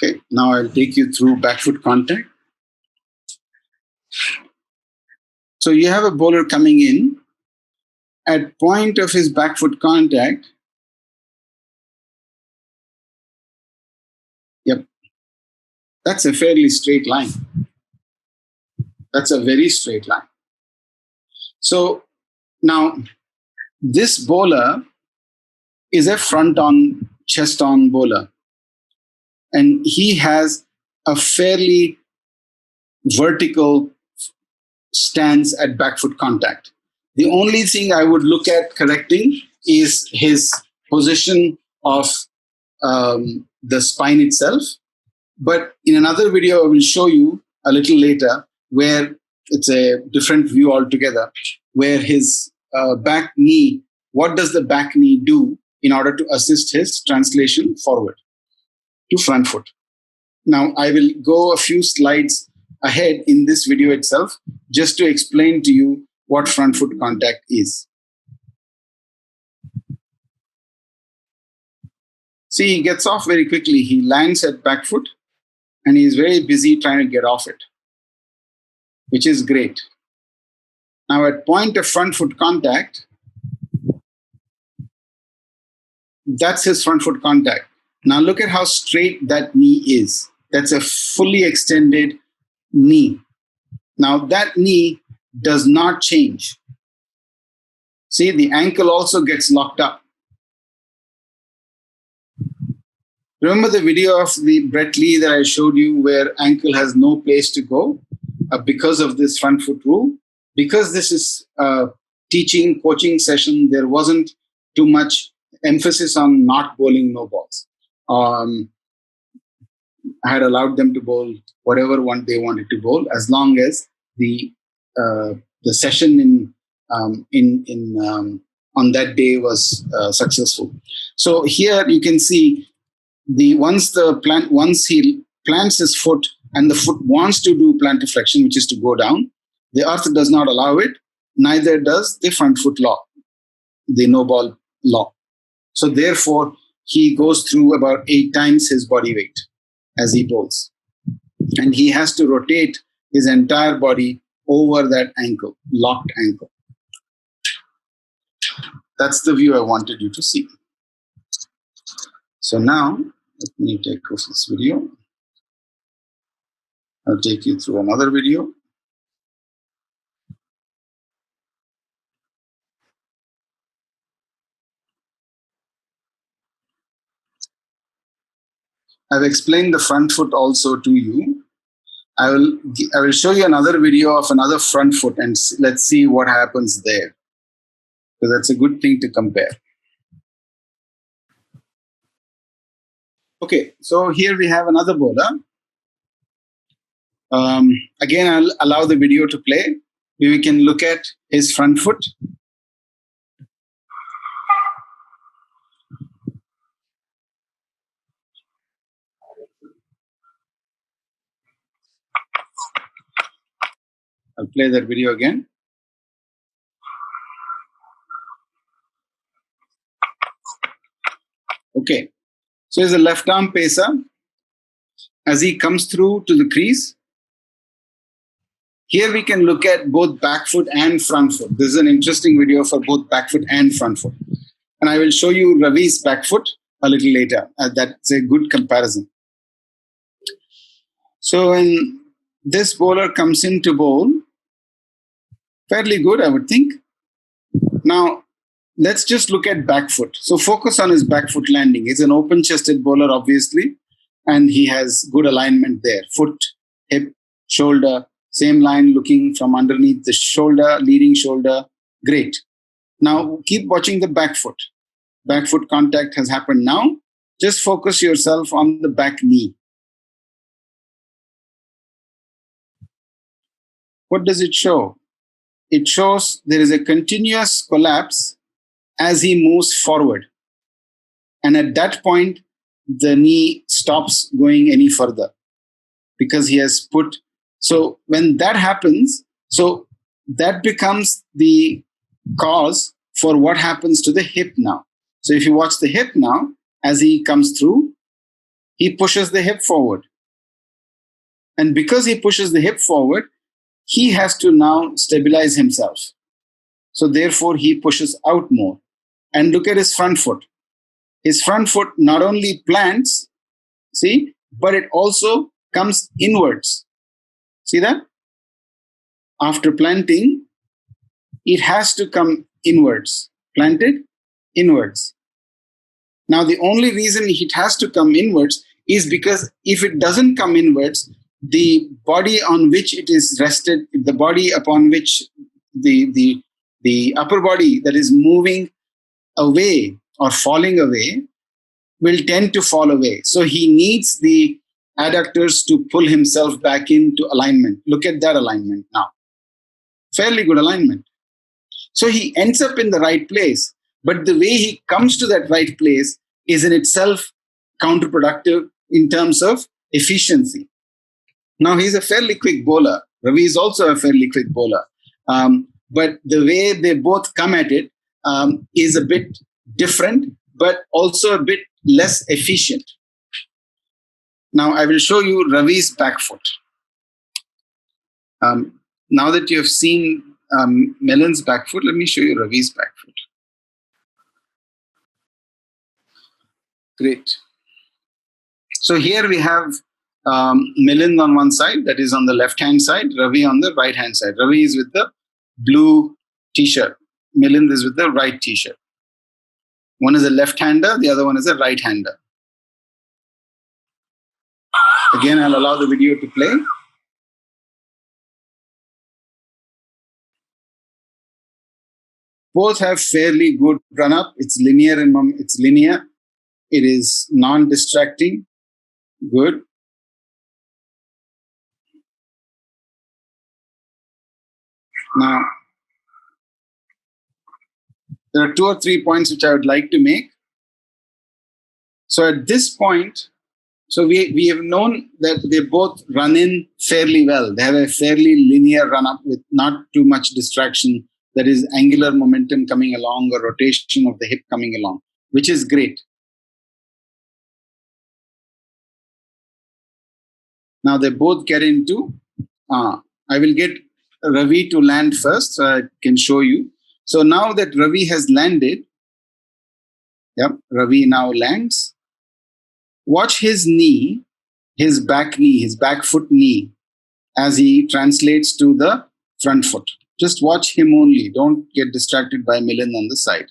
Okay, now I'll take you through back foot contact. So you have a bowler coming in. At point of his back foot contact, yep, that's a fairly straight line. That's a very straight line. So now this bowler is a front-on, chest-on bowler. And he has a fairly vertical stance at back foot contact. The only thing I would look at correcting is his position of the spine itself. But in another video, I will show you a little later where it's a different view altogether, where his back knee, what does the back knee do in order to assist his translation forward to front foot? Now, I will go a few slides ahead in this video itself just to explain to you what front foot contact is. See, he gets off very quickly. He lands at back foot and he is very busy trying to get off it, which is great. Now, at point of front foot contact, that's his front foot contact. Now, look at how straight that knee is. That's a fully extended knee. Now, that knee does not change. See, the ankle also gets locked up. Remember the video of the Brett Lee that I showed you where ankle has no place to go because of this front foot rule? Because this is a teaching, coaching session, there wasn't too much emphasis on not bowling no balls. I had allowed them to bowl whatever one they wanted to bowl, as long as the session on that day was successful. So here you can see once he plants his foot and the foot wants to do plantar-flexion, which is to go down, the earth does not allow it. Neither does the front foot law, the no ball law. So therefore, he goes through about 8 times his body weight as he bowls. And he has to rotate his entire body over that ankle, locked ankle. That's the view I wanted you to see. So now, let me take off this video. I'll take you through another video. I've explained the front foot also to you. I will show you another video of another front foot and let's see what happens there. Because that's a good thing to compare. Okay, so here we have another bowler. Again, I'll allow the video to play. We can look at his front foot. I'll play that video again. Okay, so he's a left arm pacer. As he comes through to the crease, here we can look at both back foot and front foot. This is an interesting video for both back foot and front foot. And I will show you Ravi's back foot a little later. That's a good comparison. So when this bowler comes in to bowl, fairly good, I would think. Now, let's just look at back foot. So focus on his back foot landing. He's an open-chested bowler, obviously, and he has good alignment there. Foot, hip, shoulder, same line looking from underneath the shoulder, leading shoulder. Great. Now, keep watching the back foot. Back foot contact has happened now. Just focus yourself on the back knee. What does it show? It shows there is a continuous collapse as he moves forward. And at that point, the knee stops going any further because he has put. So when that happens, so that becomes the cause for what happens to the hip now. So if you watch the hip now, as he comes through, he pushes the hip forward. And because he pushes the hip forward, he has to now stabilize himself. So therefore, he pushes out more. And look at his front foot. His front foot not only plants, see, but it also comes inwards. See that? After planting, it has to come inwards. Planted, inwards. Now, the only reason it has to come inwards is because if it doesn't come inwards, the body on which it is rested, the body upon which the upper body that is moving away or falling away will tend to fall away. So he needs the adductors to pull himself back into alignment. Look at that alignment now. fairly good alignment. So he ends up in the right place, but the way he comes to that right place is in itself counterproductive in terms of efficiency. Now, he's a fairly quick bowler. Ravi is also a fairly quick bowler. But the way they both come at it is a bit different, but also a bit less efficient. Now, I will show you Ravi's back foot. Now that you have seen Milan's back foot, let me show you Ravi's back foot. Great. So here we have Milan on one side, that is on the left-hand side, Ravi on the right-hand side. Ravi is with the blue t-shirt. Milan is with the right t-shirt. One is a left-hander, the other one is a right-hander. Again, I'll allow the video to play. Both have fairly good run-up. It's linear. It is non-distracting. Good. Now, there are 2 or 3 points which I would like to make. So at this point, so we have known that they both run in fairly well. They have a fairly linear run-up with not too much distraction. That is angular momentum coming along or rotation of the hip coming along, which is great. Now they both get into, I will get Ravi to land first so I can show you. So now that Ravi has landed, yep, Ravi now lands. Watch his knee, his back foot knee, as he translates to the front foot. Just watch him only. Don't get distracted by Milan on the side.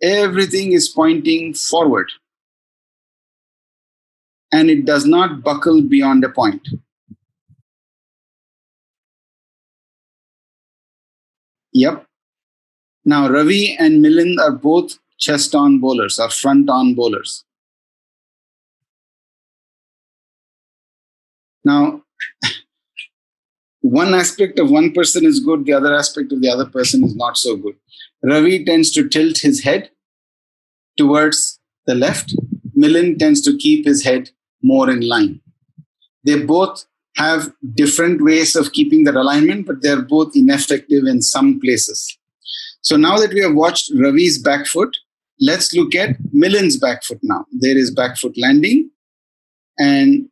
Everything is pointing forward. And it does not buckle beyond a point. Yep. Now, Ravi and Milan are both chest-on bowlers or front-on bowlers. Now, one aspect of one person is good, the other aspect of the other person is not so good. Ravi tends to tilt his head towards the left. Milan tends to keep his head more in line. They both have different ways of keeping their alignment, but they're both ineffective in some places. So now that we have watched Ravi's back foot, let's look at Milan's back foot now. There is back foot landing, and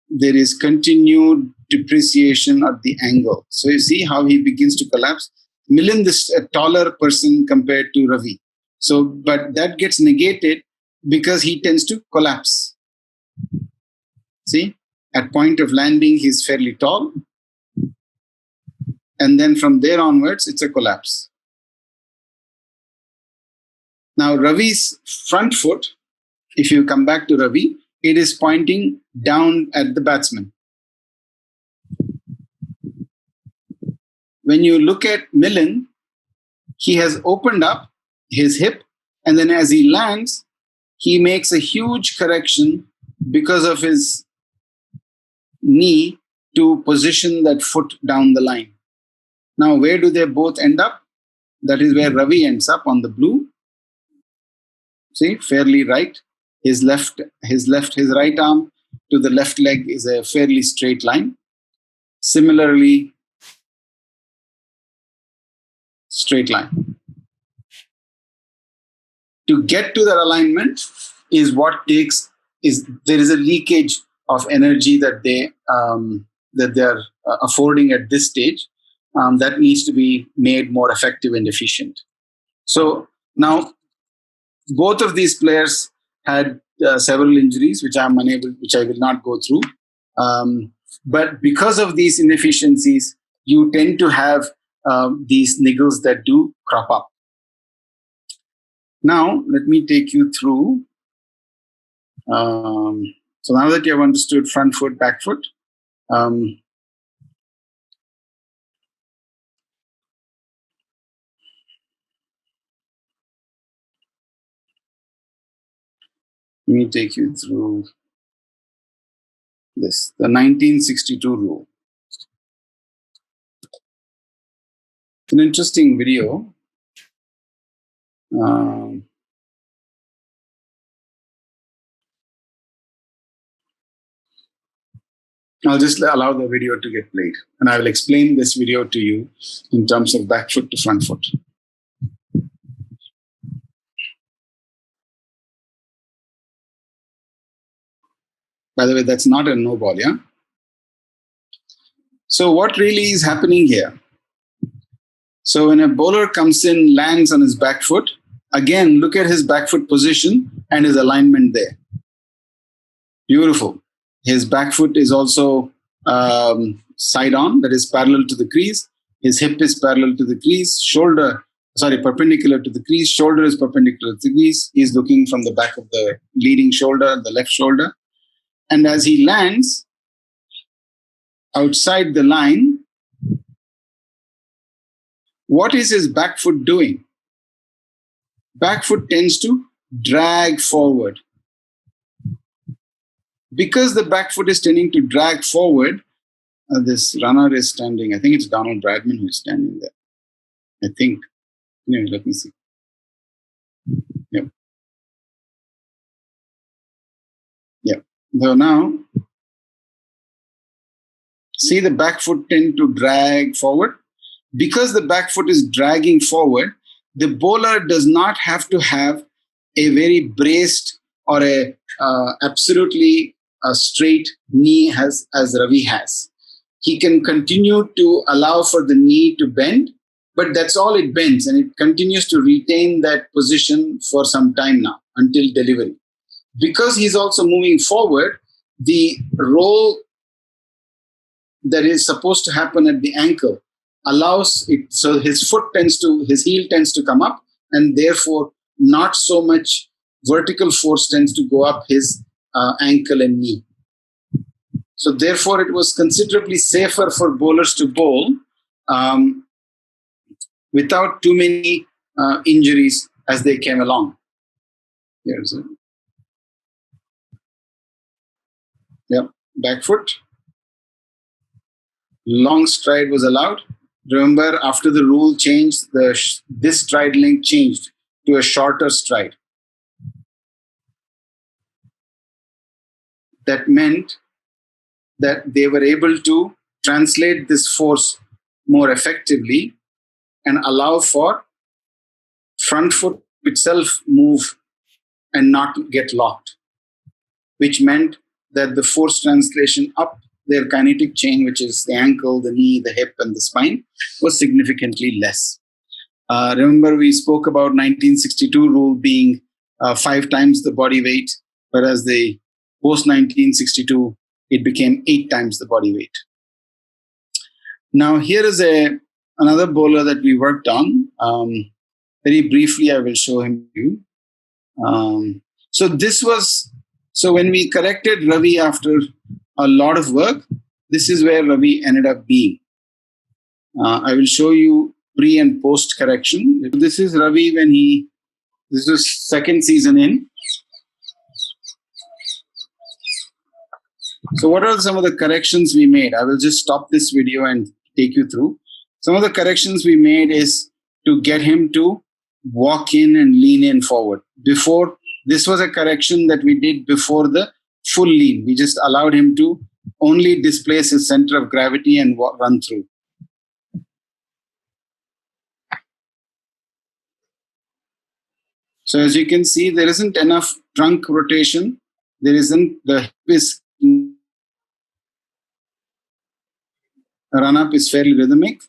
there is continued depreciation of the angle. So you see how he begins to collapse. Milan is a taller person compared to Ravi. So, but that gets negated because he tends to collapse. See, at point of landing, he's fairly tall. And then from there onwards, it's a collapse. Now, Ravi's front foot, if you come back to Ravi, it is pointing down at the batsman. When you look at Milan, he has opened up his hip, and then as he lands, he makes a huge correction because of his knee to position that foot down the line. Now, where do they both end up? That is where Ravi ends up on the blue. See, fairly right. His right arm to the left leg is a fairly straight line. Similarly, straight line. To get to that alignment is what takes, there is a leakage of energy that they are affording at this stage that needs to be made more effective and efficient. So now both of these players had several injuries, which I will not go through. But because of these inefficiencies, you tend to have these niggles that do crop up. Now, let me take you through. So now that you have understood front foot, back foot, let me take you through this, the 1962 rule. An interesting video. I'll just allow the video to get played, and I will explain this video to you in terms of back foot to front foot. By the way, that's not a no ball, yeah? So what really is happening here? So when a bowler comes in, lands on his back foot, again, look at his back foot position and his alignment there. Beautiful. His back foot is also side on, that is parallel to the crease. His hip is parallel to the crease. Perpendicular to the crease. Shoulder is perpendicular to the crease. He's looking from the back of the leading shoulder, the left shoulder. And as he lands outside the line, what is his back foot doing? Back foot tends to drag forward. Because the back foot is tending to drag forward, this runner is standing. I think it's Donald Bradman who's standing there. I think. Anyway, let me see. Yep. So now, see the back foot tend to drag forward. Because the back foot is dragging forward, the bowler does not have to have a very braced or a absolutely straight knee as Ravi has. He can continue to allow for the knee to bend, but that's all it bends, and it continues to retain that position for some time now until delivery. Because he's also moving forward, the roll that is supposed to happen at the ankle allows it, so his heel tends to come up, and therefore not so much vertical force tends to go up his ankle and knee. So therefore it was considerably safer for bowlers to bowl without too many injuries as they came along. Here's it. Yep, back foot. Long stride was allowed. Remember, after the rule changed, this stride length changed to a shorter stride. That meant that they were able to translate this force more effectively and allow for front foot itself move and not get locked, which meant that the force translation up their kinetic chain, which is the ankle, the knee, the hip, and the spine, was significantly less. Remember, we spoke about 1962 rule being 5 times the body weight, whereas the post-1962, it became 8 times the body weight. Now, here is another bowler that we worked on. Very briefly, I will show him to you. So when we corrected Ravi after a lot of work, this is where Ravi ended up being. I will show you pre and post correction. This is Ravi this was second season in. So what are some of the corrections we made? I will just stop this video and take you through. Some of the corrections we made is to get him to walk in and lean in forward. This was a correction that we did before the full lean. We just allowed him to only displace his center of gravity and run through. So as you can see, there isn't enough trunk rotation. The hip is run-up is fairly rhythmic.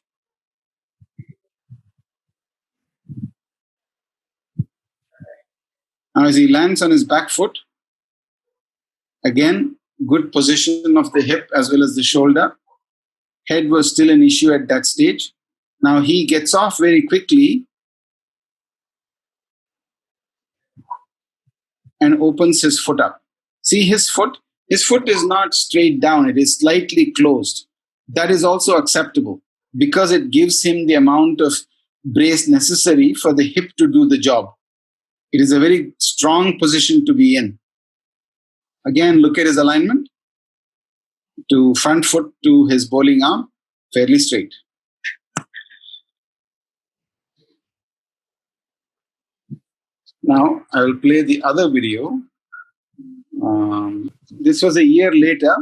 Now as he lands on his back foot, again, good position of the hip as well as the shoulder. Head was still an issue at that stage. Now he gets off very quickly and opens his foot up. See his foot? His foot is not straight down. It is slightly closed. That is also acceptable because it gives him the amount of brace necessary for the hip to do the job. It is a very strong position to be in. Again, look at his alignment. To front foot to his bowling arm, fairly straight. Now I will play the other video. This was a year later.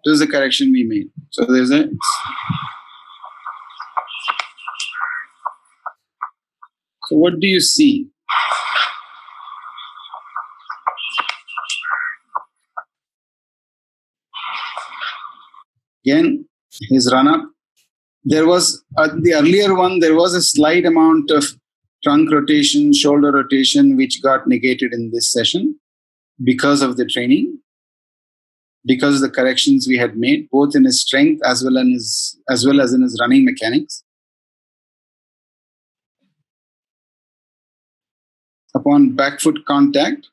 This is the correction we made. So there's a. So what do you see? Again, his run-up. There was, the earlier one, there was a slight amount of trunk rotation, shoulder rotation, which got negated in this session because of the training, because of the corrections we had made, both in his strength as well as in his running mechanics. Upon back foot contact,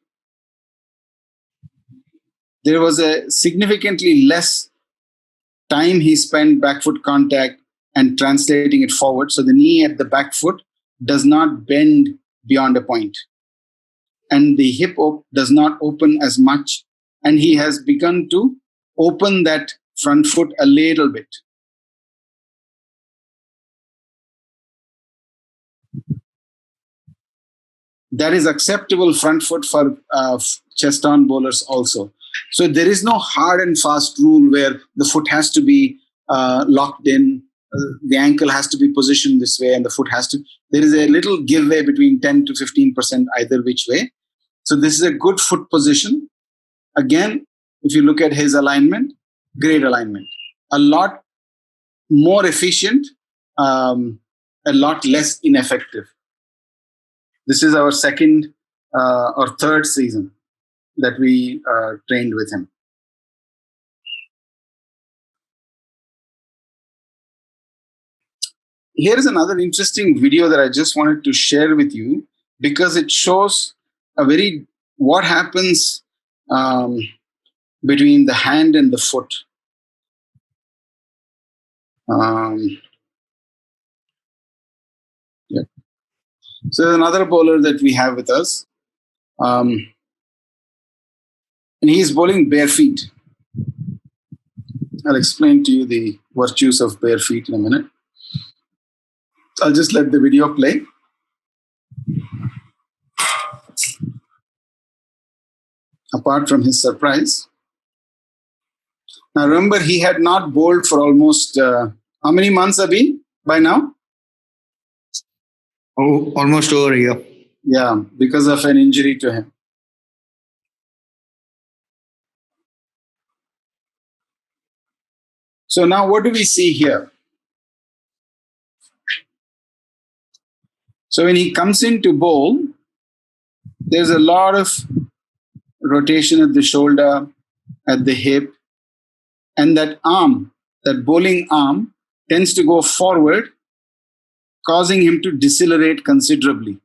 there was a significantly less time he spent back foot contact and translating it forward. So the knee at the back foot does not bend beyond a point. And the hip does not open as much. And he has begun to open that front foot a little bit. That is acceptable front foot for chest on bowlers also. So there is no hard and fast rule where the foot has to be locked in, the ankle has to be positioned this way, and the foot has to. There is a little give way between 10 to 15% either which way. So this is a good foot position. Again, if you look at his alignment, great alignment. A lot more efficient, a lot less ineffective. This is our second or third season that we trained with him. Here is another interesting video that I just wanted to share with you because it shows what happens between the hand and the foot. Yeah. So there's another bowler that we have with us. And he's bowling bare feet. I'll explain to you the virtues of bare feet in a minute. I'll just let the video play. Apart from his surprise. Now remember, he had not bowled for almost, how many months, Abhi, by now? Oh, almost over a year. Yeah, because of an injury to him. So now what do we see here? So when he comes in to bowl, there's a lot of rotation at the shoulder, at the hip, and that arm, that bowling arm, tends to go forward, causing him to decelerate considerably,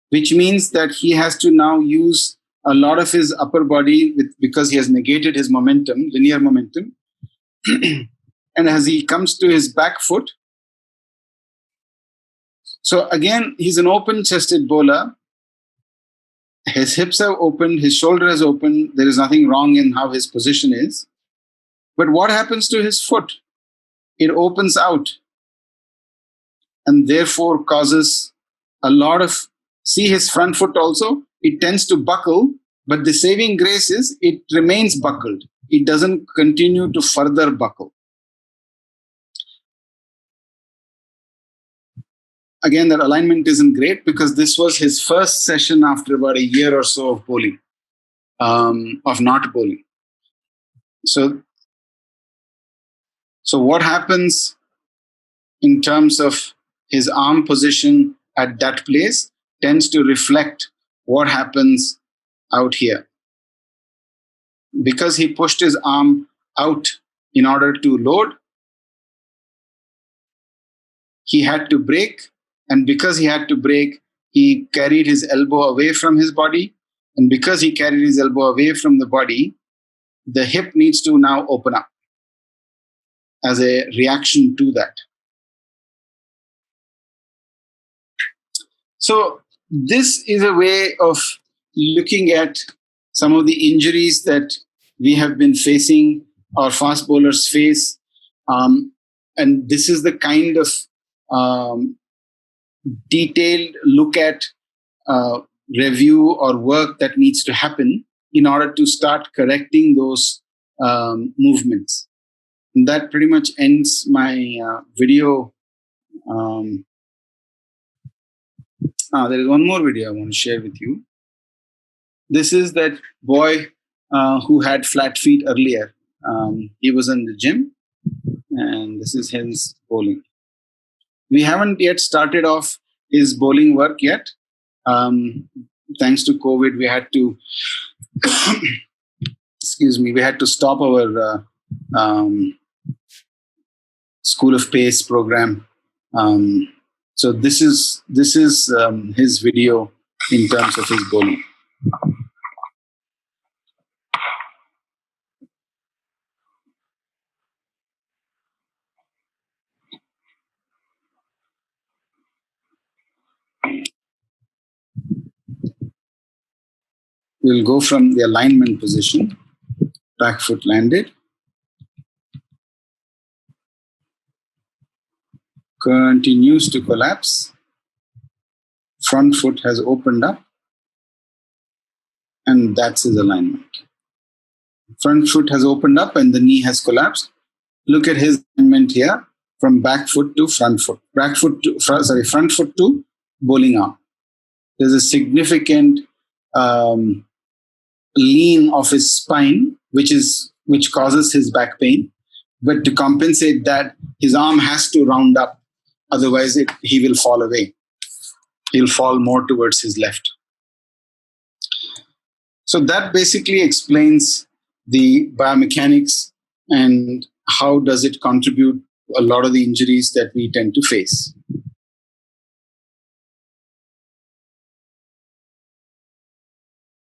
which means that he has to now use a lot of his upper body because he has negated his momentum, linear momentum. And as he comes to his back foot, so again, he's an open-chested bowler. His hips have opened, his shoulder has opened. There is nothing wrong in how his position is. But what happens to his foot? It opens out and therefore causes a lot of, see his front foot also, it tends to buckle, but the saving grace is it remains buckled. It doesn't continue to further buckle. Again, that alignment isn't great because this was his first session after about a year or so of bowling, of not bowling. So what happens in terms of his arm position at that place tends to reflect what happens out here. Because he pushed his arm out in order to load, he had to brake. And because he had to brake, he carried his elbow away from his body. And because he carried his elbow away from the body, the hip needs to now open up as a reaction to that. So this is a way of looking at some of the injuries that we have been facing, our fast bowlers face. And this is the kind of um, detailed look at review or work that needs to happen in order to start correcting those movements. And that pretty much ends my video. There is one more video I want to share with you. This is that boy who had flat feet earlier. He was in the gym, and this is his bowling. We haven't yet started off his bowling work yet. Thanks to COVID, we had to we had to stop our School of Pace program. So this is his video in terms of his bowling. We'll go from the alignment position. Back foot landed. Continues to collapse. Front foot has opened up. And that's his alignment. Front foot has opened up and the knee has collapsed. Look at his alignment here from back foot to front foot. Front foot to bowling arm. There's a significant lean of his spine, which causes his back pain. But to compensate that, his arm has to round up. Otherwise, he will fall away. He'll fall more towards his left. So that basically explains the biomechanics and how does it contribute to a lot of the injuries that we tend to face.